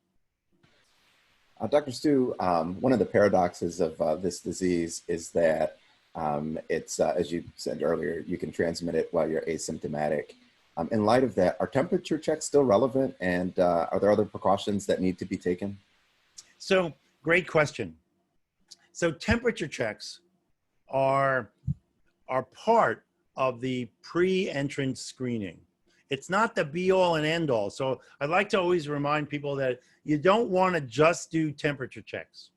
Dr. Stu, one of the paradoxes of this disease is that it's, as you said earlier, you can transmit it while you're asymptomatic. In light of that, are temperature checks still relevant, and are there other precautions that need to be taken? So, great question. So temperature checks are part of the pre-entrance screening. It's not the be-all and end-all. So I'd like to always remind people that you don't want to just do temperature checks.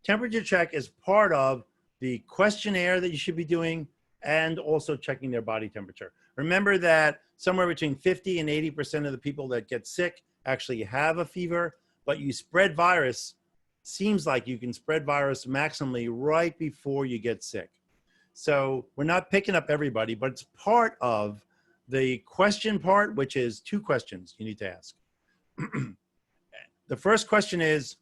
Temperature check is part of the questionnaire that you should be doing and also checking their body temperature. Remember that somewhere between 50 and 80% of the people that get sick actually have a fever, but you spread virus, seems like you can spread virus maximally right before you get sick. So we're not picking up everybody, but it's part of the question part, which is 2 questions you need to ask. The first question is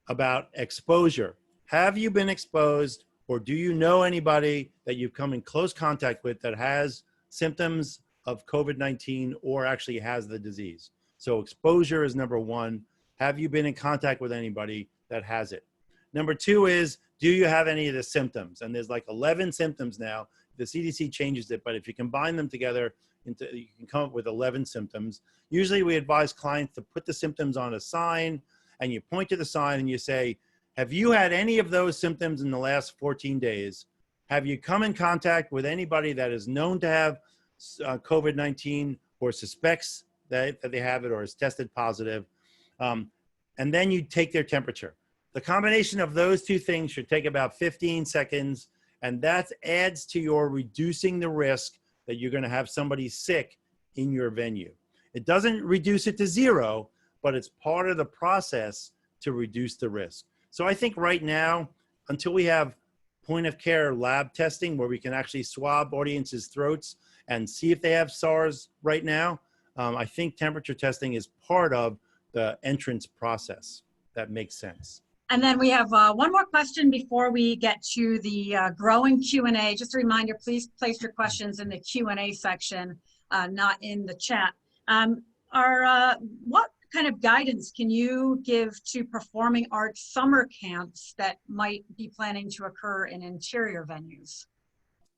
about exposure. Have you been exposed, or do you know anybody that you've come in close contact with that has symptoms of COVID-19 or actually has the disease? So exposure is number 1. Have you been in contact with anybody that has it? Number 2 is, do you have any of the symptoms? And there's like 11 symptoms now. The CDC changes it, but if you combine them together, you can come up with 11 symptoms. Usually we advise clients to put the symptoms on a sign, and you point to the sign and you say, have you had any of those symptoms in the last 14 days? Have you come in contact with anybody that is known to have COVID-19 or suspects that they have it or is tested positive? And then you take their temperature. The combination of those 2 things should take about 15 seconds, and that adds to your reducing the risk that you're going to have somebody sick in your venue. It doesn't reduce it to 0, but it's part of the process to reduce the risk. So I think right now, until we have point of care lab testing where we can actually swab audiences' throats and see if they have SARS right now, I think temperature testing is part of the entrance process. That makes sense. And then we have one more question before we get to the growing Q&A. Just a reminder, please place your questions in the Q&A section, not in the chat. What kind of guidance can you give to performing arts summer camps that might be planning to occur in interior venues?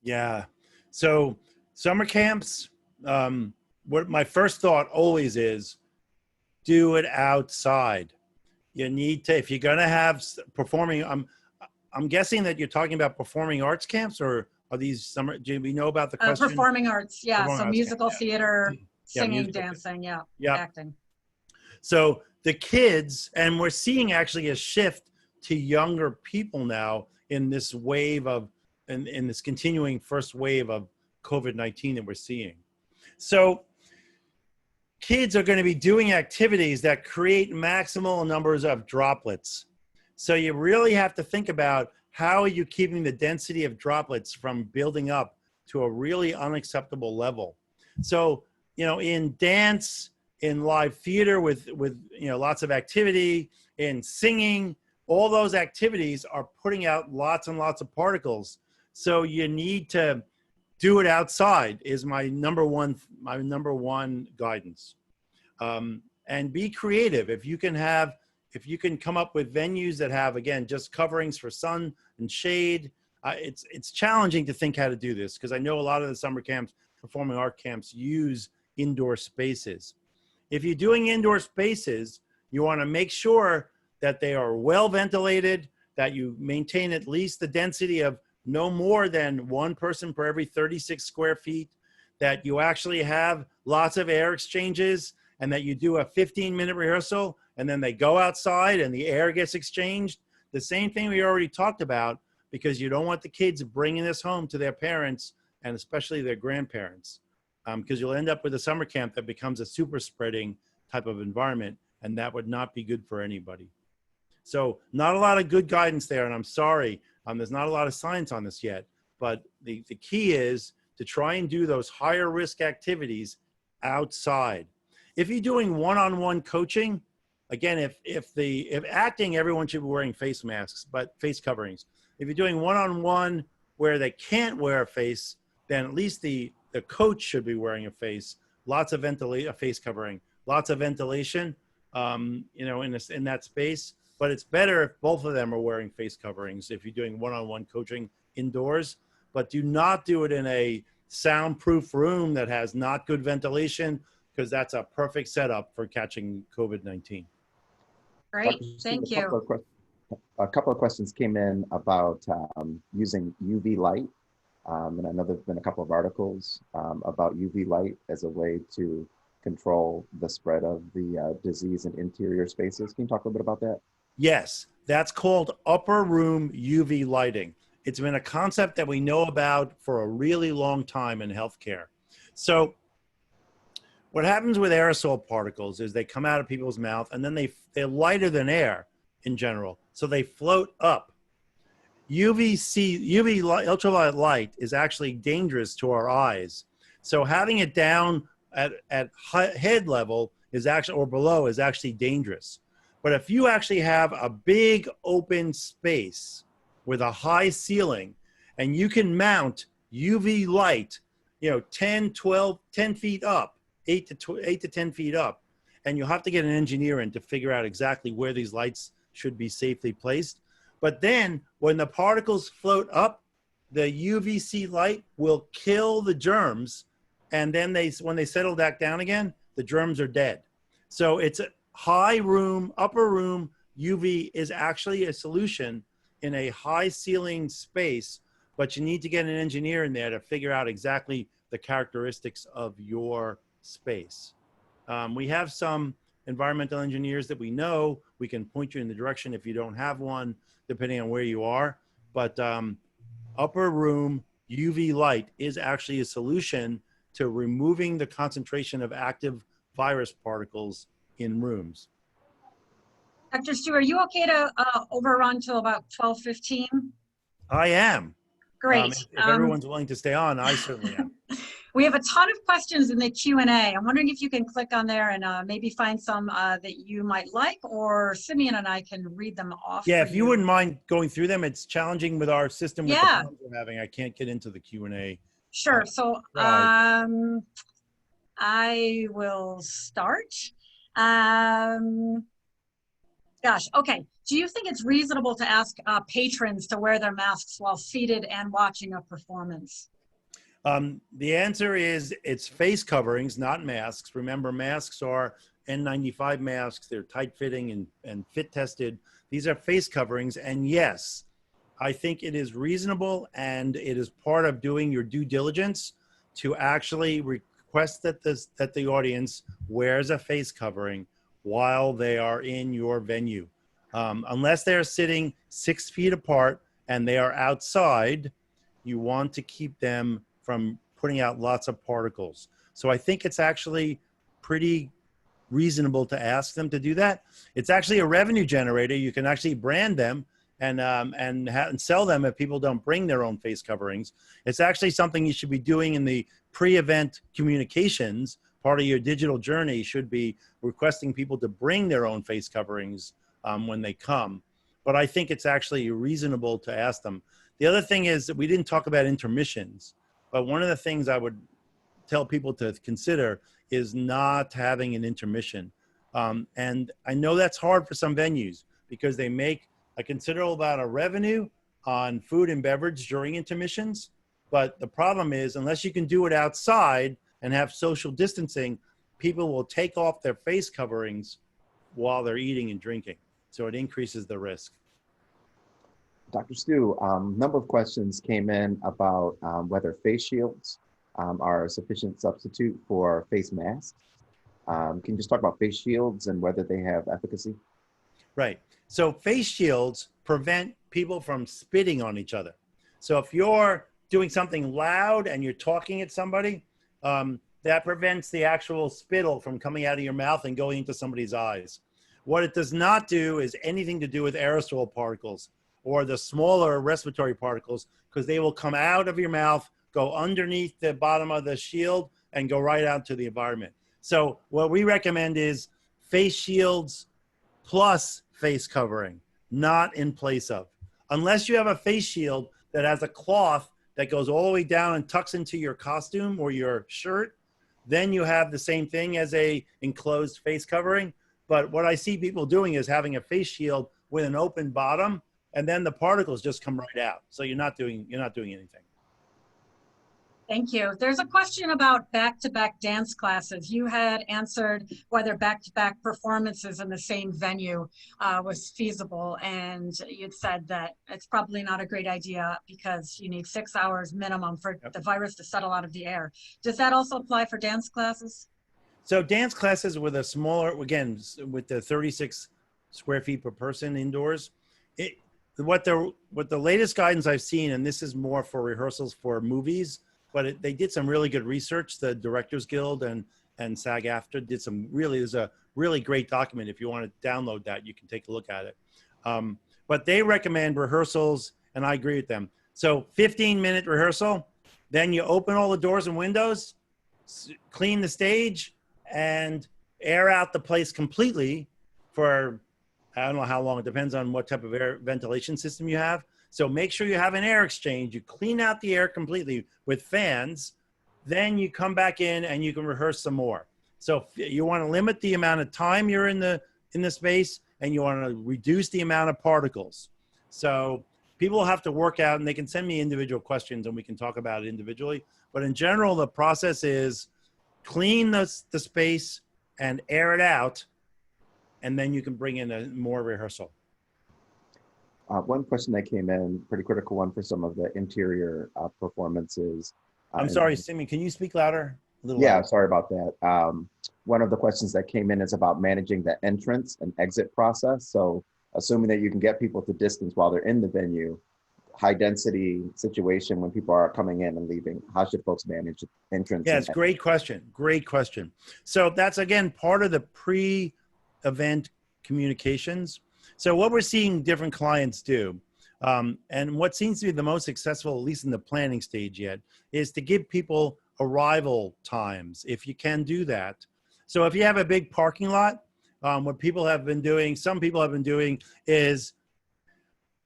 Yeah, so summer camps, what my first thought always is, do it outside. You need to, if you're going to have performing, I'm guessing that you're talking about performing arts camps, or are these summer, do we know about the question? Performing arts, yeah. Performing So arts musical camp, theater, singing, musical dancing, yeah, Yep. acting. So the kids, and we're seeing actually a shift to younger people now in this wave of, in this continuing first wave of COVID-19 that we're seeing. So kids are going to be doing activities that create maximal numbers of droplets. So you really have to think about how are you keeping the density of droplets from building up to a really unacceptable level. So, you know, in dance, in live theater with you know, lots of activity, in singing, all those activities are putting out lots and lots of particles. So you need to do it outside is my number one guidance. And be creative. If you can come up with venues that have, again, just coverings for sun and shade, it's challenging to think how to do this, because I know a lot of the summer camps, performing art camps, use indoor spaces. If you're doing indoor spaces, you want to make sure that they are well ventilated, that you maintain at least the density of no more than 1 person per every 36 square feet, that you actually have lots of air exchanges, and that you do a 15-minute rehearsal, and then they go outside and the air gets exchanged. The same thing we already talked about, because you don't want the kids bringing this home to their parents, and especially their grandparents, because you'll end up with a summer camp that becomes a super spreading type of environment, and that would not be good for anybody. So not a lot of good guidance there, and I'm sorry, there's not a lot of science on this yet, but the key is to try and do those higher risk activities outside. If you're doing one-on-one coaching, again, if acting, everyone should be wearing face masks, but face coverings. If you're doing one-on-one where they can't wear a face, then at least the coach should be wearing a face, a face covering, lots of ventilation, you know, in that space. But it's better if both of them are wearing face coverings if you're doing one-on-one coaching indoors. But do not do it in a soundproof room that has not good ventilation, because that's a perfect setup for catching COVID-19. Great, thank you. A couple of questions came in about using UV light. And I know there's been a couple of articles about UV light as a way to control the spread of the disease in interior spaces. Can you talk a little bit about that? Yes, that's called upper room UV lighting. It's been a concept that we know about for a really long time in healthcare. So what happens with aerosol particles is they come out of people's mouth and then they're lighter than air in general. So they float up. Ultraviolet light is actually dangerous to our eyes. So having it down at head level is actually, or below, is actually dangerous. But if you actually have a big open space with a high ceiling and you can mount UV light, 10, 12, 10 feet up, 8 to 10 feet up, and you'll have to get an engineer in to figure out exactly where these lights should be safely placed. But then when the particles float up, the UVC light will kill the germs. And then when they settle back down again, the germs are dead. So it's a high room, upper room UV is actually a solution in a high ceiling space, but you need to get an engineer in there to figure out exactly the characteristics of your space. We have some environmental engineers that we know. We can point you in the direction if you don't have one, depending on where you are. But upper room UV light is actually a solution to removing the concentration of active virus particles in rooms. Dr. Stuart, are you okay to overrun till about 12:15? I am. Great. If everyone's willing to stay on, I certainly am. We have a ton of questions in the Q&A. I'm wondering if you can click on there and maybe find some that you might like, or Simeon and I can read them off. Yeah, for if you wouldn't mind going through them, it's challenging with our system with the problems we're having. I can't get into the Q&A. Sure. So I will start. Gosh, okay. Do you think it's reasonable to ask patrons to wear their masks while seated and watching a performance? The answer is it's face coverings, not masks. Remember, masks are N95 masks. They're tight fitting and fit tested. These are face coverings. And yes, I think it is reasonable and it is part of doing your due diligence to actually request that the audience wears a face covering while they are in your venue. Unless they're sitting 6 feet apart and they are outside, you want to keep them from putting out lots of particles. So I think it's actually pretty reasonable to ask them to do that. It's actually a revenue generator. You can actually brand them and sell them if people don't bring their own face coverings. It's actually something you should be doing in the pre-event communications. Part of your digital journey should be requesting people to bring their own face coverings when they come. But I think it's actually reasonable to ask them. The other thing is that we didn't talk about intermissions, but one of the things I would tell people to consider is not having an intermission. And I know that's hard for some venues because they make a considerable amount of revenue on food and beverage during intermissions. But the problem is, unless you can do it outside and have social distancing, people will take off their face coverings while they're eating and drinking. So it increases the risk. Dr. Stu, a number of questions came in about whether face shields are a sufficient substitute for face masks. Can you just talk about face shields and whether they have efficacy? Right. So face shields prevent people from spitting on each other. So if you're doing something loud and you're talking at somebody, that prevents the actual spittle from coming out of your mouth and going into somebody's eyes. What it does not do is anything to do with aerosol particles or the smaller respiratory particles, because they will come out of your mouth, go underneath the bottom of the shield, and go right out to the environment. So what we recommend is face shields plus face covering, not in place of. Unless you have a face shield that has a cloth that goes all the way down and tucks into your costume or your shirt, then you have the same thing as a enclosed face covering. But what I see people doing is having a face shield with an open bottom, and then the particles just come right out. So you're not doing anything. Thank you. There's a question about back-to-back dance classes. You had answered whether back-to-back performances in the same venue was feasible, and you'd said that it's probably not a great idea because you need 6 hours minimum for the virus to settle out of the air. Does that also apply for dance classes? So dance classes with a smaller, again, with the 36 square feet per person indoors, what the latest guidance I've seen, and this is more for rehearsals for movies, but they did some really good research. The Directors Guild and SAG-AFTRA did some really, there's a really great document. If you want to download that, you can take a look at it. But they recommend rehearsals, and I agree with them. So 15-minute rehearsal, then you open all the doors and windows, clean the stage, and air out the place completely for, I don't know how long, it depends on what type of air ventilation system you have. So make sure you have an air exchange. You clean out the air completely with fans, then you come back in and you can rehearse some more. So you want to limit the amount of time you're in the space, and you want to reduce the amount of particles. So people have to work out, and they can send me individual questions and we can talk about it individually. But in general, the process is clean the space and air it out, and then you can bring in a more rehearsal. One question that came in, pretty critical one for some of the interior performances. I'm sorry, Simeon, can you speak louder? A little Yeah, louder. sorry about that. One of the questions that came in is about managing the entrance and exit process. So assuming that you can get people to distance while they're in the venue, high density situation when people are coming in and leaving, how should folks manage entrance? Yeah, it's a great question. Great question. So that's, again, part of the pre-event communications. So what we're seeing different clients do, and what seems to be the most successful, at least in the planning stage yet, is to give people arrival times, if you can do that. So if you have a big parking lot, what people have been doing, some people have been doing, is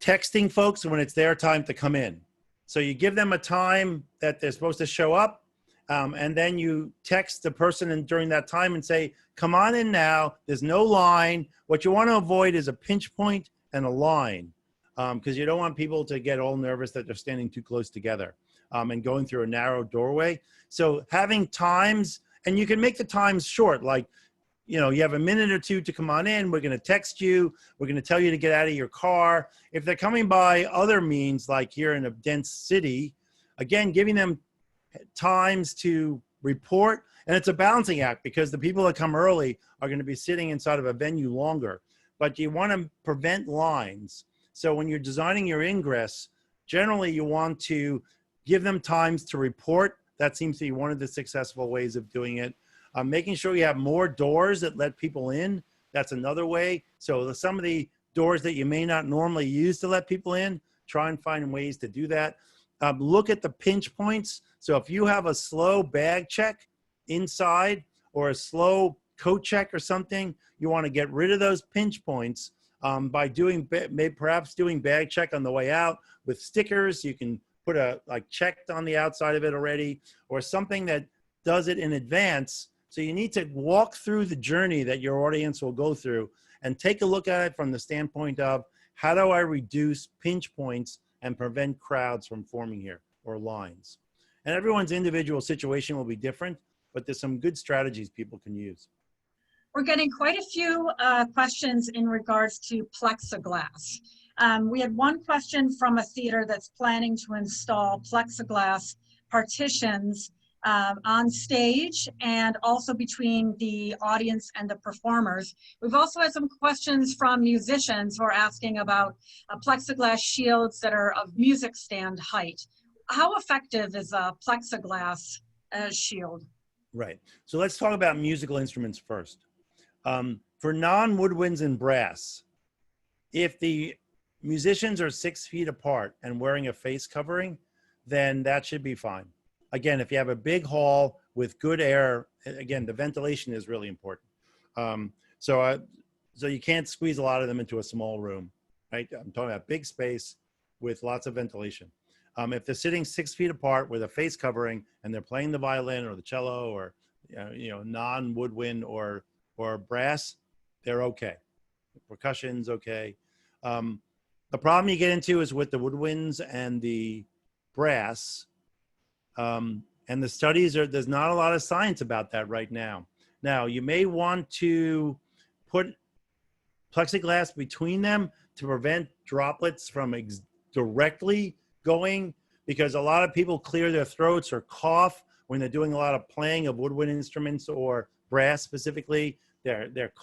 texting folks when it's their time to come in. So you give them a time that they're supposed to show up, and then you text the person during that time and say, come on in now, there's no line. What you want to avoid is a pinch point and a line, because you don't want people to get all nervous that they're standing too close together and going through a narrow doorway. So having times, and you can make the times short, like, you know, you have a minute or two to come on in. We're going to text you. We're going to tell you to get out of your car. If they're coming by other means, like here in a dense city, again, giving them times to report. And it's a balancing act, because the people that come early are going to be sitting inside of a venue longer. But you want to prevent lines. So when you're designing your ingress, generally you want to give them times to report. That seems to be one of the successful ways of doing it. Making sure you have more doors that let people in. That's another way. So some of the doors that you may not normally use to let people in, try and find ways to do that. Look at the pinch points. So if you have a slow bag check inside or a slow coat check or something, you want to get rid of those pinch points by doing, perhaps doing bag check on the way out with stickers. You can put a, like, checked on the outside of it already, or something that does it in advance. So you need to walk through the journey that your audience will go through and take a look at it from the standpoint of, how do I reduce pinch points and prevent crowds from forming here, or lines? And everyone's individual situation will be different, but there's some good strategies people can use. We're getting quite a few questions in regards to plexiglass. We had one question from a theater that's planning to install plexiglass partitions on stage and also between the audience and the performers. We've also had some questions from musicians who are asking about plexiglass shields that are of music stand height. How effective is a plexiglass shield? Right. So let's talk about musical instruments first. For non-woodwinds and brass, if the musicians are 6 feet apart and wearing a face covering, then that should be fine. Again, if you have a big hall with good air, again, the ventilation is really important. So you can't squeeze a lot of them into a small room, right? I'm talking about big space with lots of ventilation. If they're sitting 6 feet apart with a face covering and they're playing the violin or the cello or non-woodwind or brass, they're okay. Percussion's okay. The problem you get into is with the woodwinds and the brass. And the studies there's not a lot of science about that right now. Now, you may want to put plexiglass between them to prevent droplets from directly going, because a lot of people clear their throats or cough when they're doing a lot of playing of woodwind instruments or brass specifically.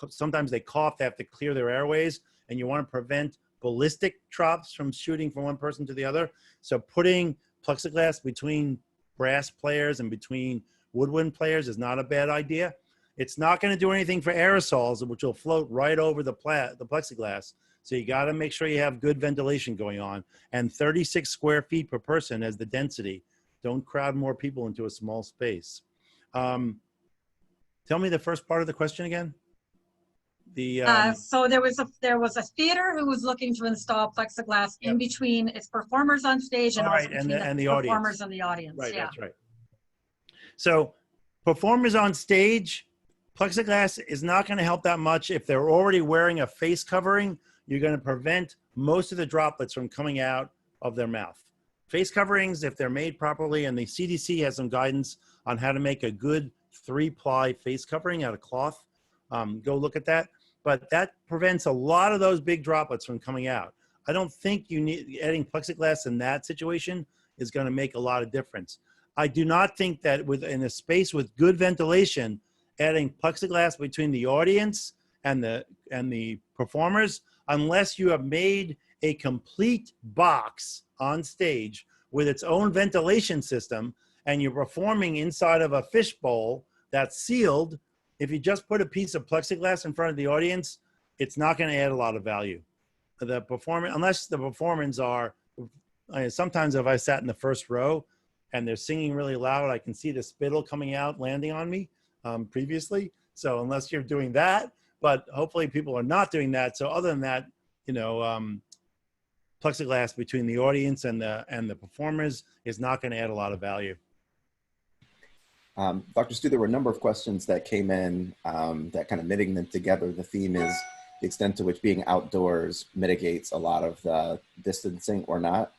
Sometimes they cough, they have to clear their airways, and you want to prevent ballistic drops from shooting from one person to the other. So putting plexiglass between brass players and between woodwind players is not a bad idea. It's not going to do anything for aerosols, which will float right over the plexiglass. So you got to make sure you have good ventilation going on, and 36 square feet per person as the density. Don't crowd more people into a small space. Tell me the first part of the question again. So there was a theater who was looking to install plexiglass in between its performers on stage and also between the performers and the audience. Right, yeah. that's right. So performers on stage, plexiglass is not going to help that much. If they're already wearing a face covering, you're going to prevent most of the droplets from coming out of their mouth. Face coverings, if they're made properly, and the CDC has some guidance on how to make a good 3-ply face covering out of cloth. Go look at that. But that prevents a lot of those big droplets from coming out. I don't think you need adding plexiglass in that situation is going to make a lot of difference. I do not think that in a space with good ventilation, adding plexiglass between the audience and the performers, unless you have made a complete box on stage with its own ventilation system and you're performing inside of a fishbowl that's sealed, if you just put a piece of plexiglass in front of the audience, it's not going to add a lot of value. Unless the performers are, sometimes if I sat in the first row and they're singing really loud, I can see the spittle coming out, landing on me previously. So unless you're doing that, but hopefully people are not doing that. So other than that, plexiglass between the audience and the performers is not going to add a lot of value. Dr. Stu, there were a number of questions that came in that kind of knitting them together. The theme is the extent to which being outdoors mitigates a lot of the distancing or not.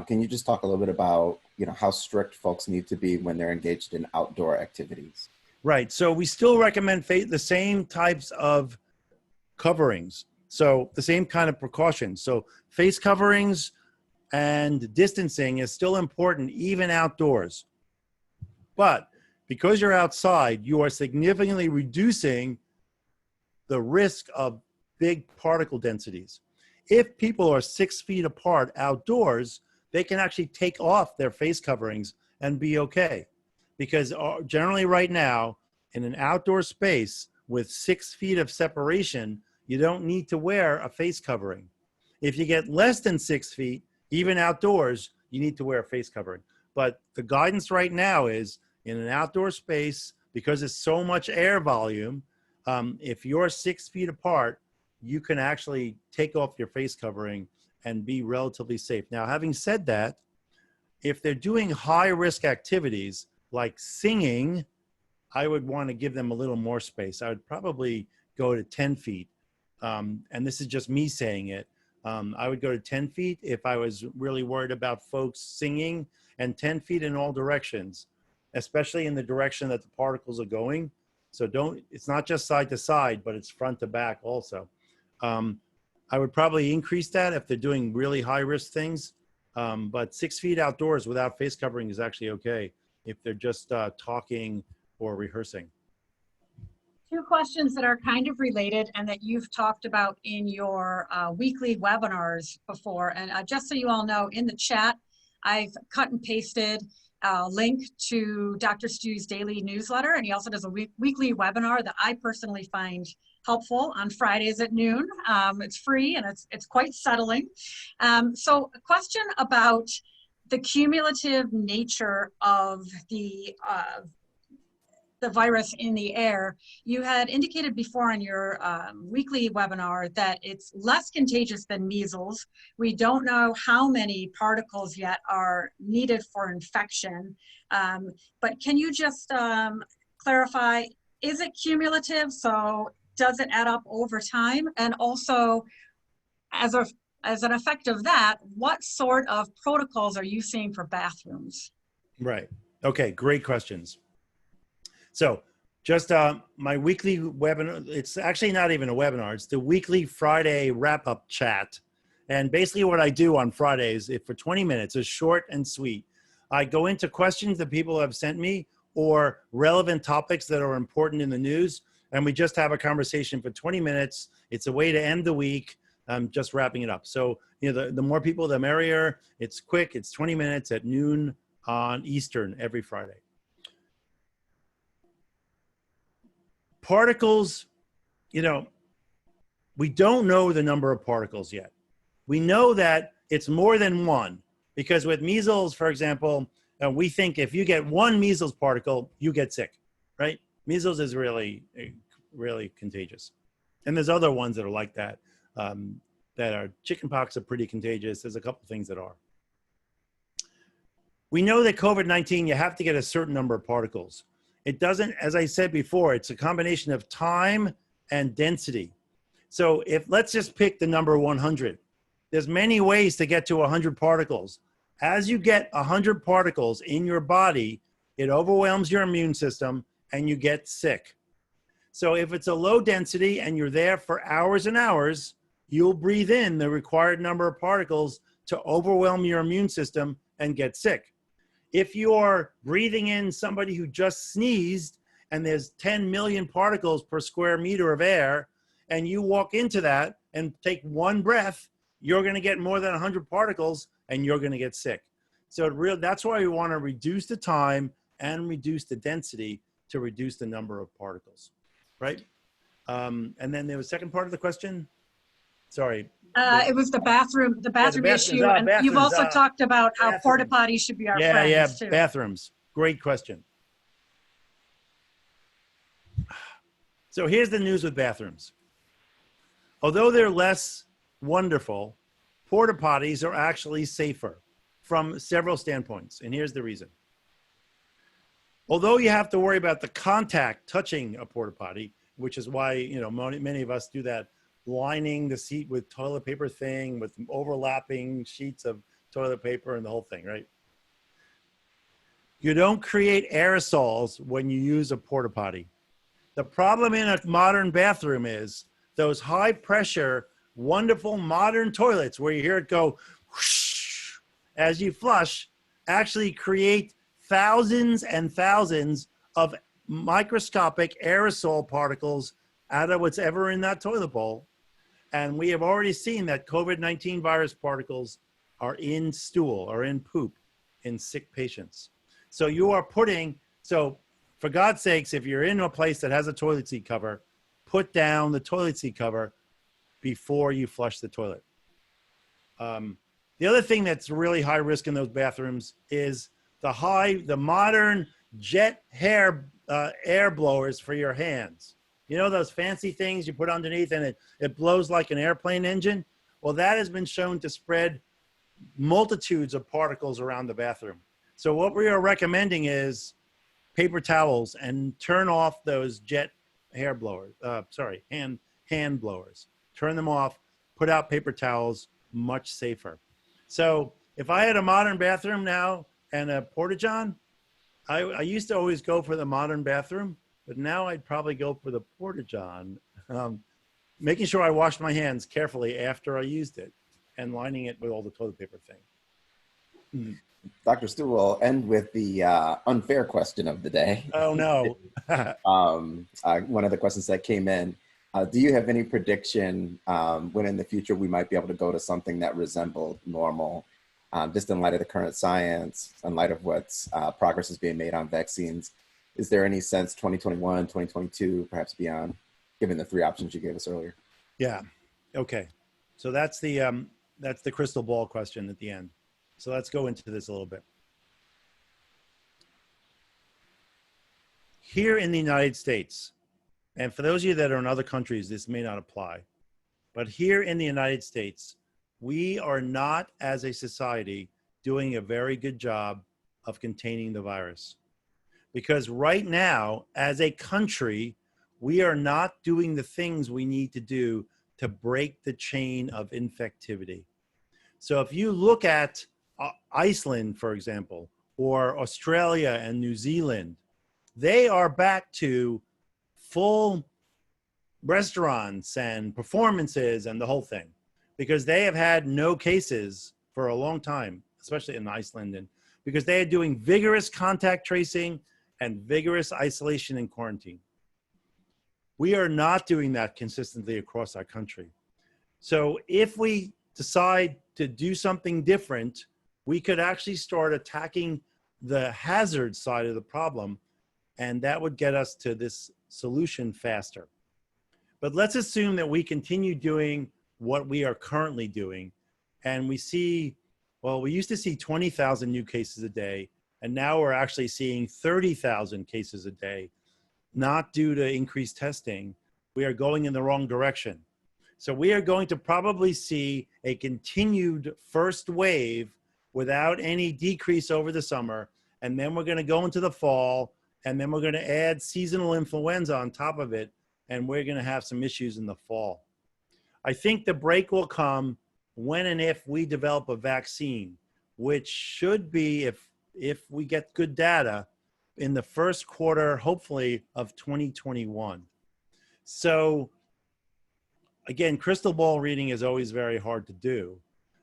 Can you just talk a little bit about how strict folks need to be when they're engaged in outdoor activities? Right. So we still recommend the same types of coverings. So the same kind of precautions. So face coverings and distancing is still important even outdoors. But because you're outside, you are significantly reducing the risk of big particle densities. If people are 6 feet apart outdoors, they can actually take off their face coverings and be okay. Because generally right now, in an outdoor space with 6 feet of separation, you don't need to wear a face covering. If you get less than 6 feet, even outdoors, you need to wear a face covering. But the guidance right now is in an outdoor space, because it's so much air volume, if you're 6 feet apart, you can actually take off your face covering and be relatively safe. Now, having said that, if they're doing high risk activities like singing, I would want to give them a little more space. I would probably go to 10 feet. And this is just me saying it. I would go to 10 feet if I was really worried about folks singing, and 10 feet in all directions, especially in the direction that the particles are going. So it's not just side to side, but it's front to back also. I would probably increase that if they're doing really high risk things. But 6 feet outdoors without face covering is actually okay if they're just talking or rehearsing. Two questions that are kind of related and that you've talked about in your weekly webinars before. And just so you all know, in the chat, I've cut and pasted a link to Dr. Stu's daily newsletter. And he also does a weekly webinar that I personally find helpful on Fridays at noon. It's free and it's quite settling. So a question about the cumulative nature of the virus in the air. You had indicated before in your weekly webinar that it's less contagious than measles. We don't know how many particles yet are needed for infection, but can you just clarify, is it cumulative? So does it add up over time? And also, as an effect of that, what sort of protocols are you seeing for bathrooms? Right. Okay, great questions. So just my weekly webinar, it's actually not even a webinar, it's the weekly Friday wrap-up chat. And basically what I do on Fridays, for 20 minutes, is short and sweet. I go into questions that people have sent me or relevant topics that are important in the news, and we just have a conversation for 20 minutes. It's a way to end the week, just wrapping it up. So, the more people, the merrier. It's quick, it's 20 minutes at noon on Eastern every Friday. Particles, you know, we don't know the number of particles yet. We know that it's more than one, because with measles, for example, we think if you get one measles particle, you get sick, right? Measles is really, really contagious. And there's other ones that are like that, that are, chickenpox are pretty contagious. There's a couple things that are. We know that COVID-19, you have to get a certain number of particles. It doesn't, as I said before, it's a combination of time and density. So if, let's just pick the number 100. There's many ways to get to 100 particles. As you get 100 particles in your body, it overwhelms your immune system and you get sick. So if it's a low density and you're there for hours and hours, you'll breathe in the required number of particles to overwhelm your immune system and get sick. If you're breathing in somebody who just sneezed and there's 10 million particles per square meter of air, and you walk into that and take one breath, you're going to get more than 100 particles and you're going to get sick. So that's why we want to reduce the time and reduce the density to reduce the number of particles, right? And then there was a second part of the question. Sorry. It was the bathroom issue. And you've also talked about how porta potties should be our friends too. Bathrooms. Great question. So here's the news with bathrooms. Although they're less wonderful, porta potties are actually safer from several standpoints. And here's the reason. Although you have to worry about the contact touching a porta potty, which is why, you know, many of us do that lining the seat with toilet paper thing, with overlapping sheets of toilet paper and the whole thing, right? You don't create aerosols when you use a porta potty. The problem in a modern bathroom is those high pressure, wonderful modern toilets where you hear it go whoosh as you flush actually create thousands and thousands of microscopic aerosol particles out of what's ever in that toilet bowl. And we have already seen that COVID-19 virus particles are in stool or in poop in sick patients. So you are putting, so for God's sakes, if you're in a place that has a toilet seat cover, put down the toilet seat cover before you flush the toilet. The other thing that's really high risk in those bathrooms is the modern jet air blowers for your hands. You know those fancy things you put underneath and it blows like an airplane engine? Well, that has been shown to spread multitudes of particles around the bathroom. So what we are recommending is paper towels and turn off those jet hair blowers, hand blowers. Turn them off, put out paper towels, much safer. So if I had a modern bathroom now and a porta-john, I used to always go for the modern bathroom, but now I'd probably go for the porta-john, making sure I washed my hands carefully after I used it and lining it with all the toilet paper thing. Dr. Stu will end with the unfair question of the day. Oh, no. One of the questions that came in, do you have any prediction when in the future we might be able to go to something that resembled normal, just in light of the current science, in light of what's progress is being made on vaccines? Is there any sense 2021, 2022, perhaps beyond, given the three options you gave us earlier? Yeah. Okay. So that's the crystal ball question at the end. So let's go into this a little bit. Here in the United States, and for those of you that are in other countries, this may not apply, but here in the United States, we are not, as a society, doing a very good job of containing the virus. Because right now, as a country, we are not doing the things we need to do to break the chain of infectivity. So if you look at Iceland, for example, or Australia and New Zealand, they are back to full restaurants and performances and the whole thing, because they have had no cases for a long time, especially in Iceland, and because they are doing vigorous contact tracing and vigorous isolation and quarantine. We are not doing that consistently across our country. So if we decide to do something different, we could actually start attacking the hazard side of the problem, and that would get us to this solution faster. But let's assume that we continue doing what we are currently doing, and we see, well, we used to see 20,000 new cases a day, and now we're actually seeing 30,000 cases a day, not due to increased testing. We are going in the wrong direction. So we are going to probably see a continued first wave without any decrease over the summer. And then we're going to go into the fall, and then we're going to add seasonal influenza on top of it. And we're going to have some issues in the fall. I think the break will come when and if we develop a vaccine, which should be, if we get good data, in the first quarter, hopefully, of 2021. So again, crystal ball reading is always very hard to do.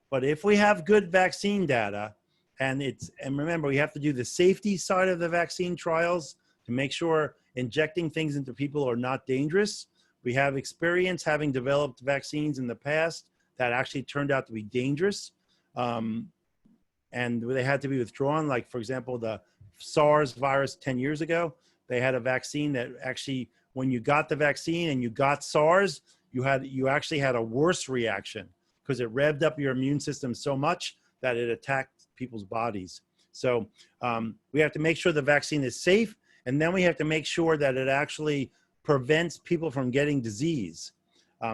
But if we have good vaccine data, and remember, we have to do the safety side of the vaccine trials to make sure injecting things into people are not dangerous. We have experience having developed vaccines in the past that actually turned out to be dangerous. And they had to be withdrawn. Like, for example, the SARS virus 10 years ago, they had a vaccine that actually, when you got the vaccine and you got SARS, you actually had a worse reaction because it revved up your immune system so much that it attacked people's bodies. So we have to make sure the vaccine is safe, and then we have to make sure that it actually prevents people from getting disease.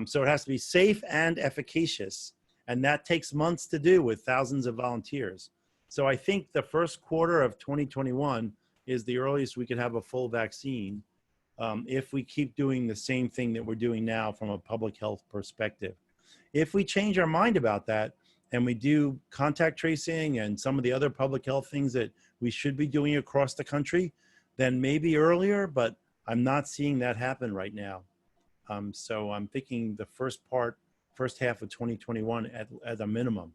So it has to be safe and efficacious, and that takes months to do with thousands of volunteers. So I think the first quarter of 2021 is the earliest we could have a full vaccine if we keep doing the same thing that we're doing now from a public health perspective. If we change our mind about that and we do contact tracing and some of the other public health things that we should be doing across the country, then maybe earlier, but I'm not seeing that happen right now. So I'm thinking the first half of 2021 at a minimum.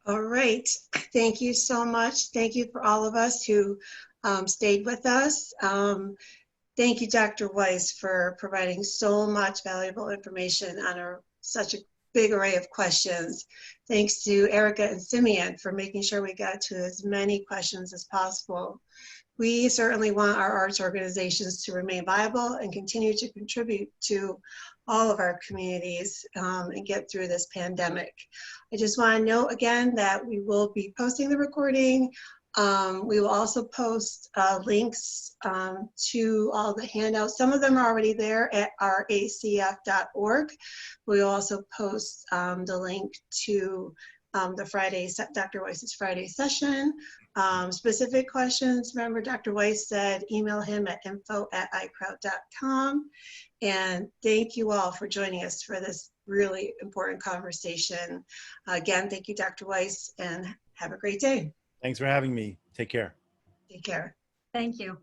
All right. Thank you so much. Thank you for all of us who stayed with us. Thank you, Dr. Weiss, for providing so much valuable information on such a big array of questions. Thanks to Erica and Simeon for making sure we got to as many questions as possible. We certainly want our arts organizations to remain viable and continue to contribute to all of our communities and get through this pandemic. I just want to note again that we will be posting the recording. We will also post links to all the handouts. Some of them are already there at racf.org. We'll also post the link to Dr. Weiss's Friday session. Specific questions, remember Dr. Weiss said email him at info@icrowd.com. And thank you all for joining us for this really important conversation. Again, thank you, Dr. Weiss, and have a great day. Thanks for having me. Take care. Take care. Thank you.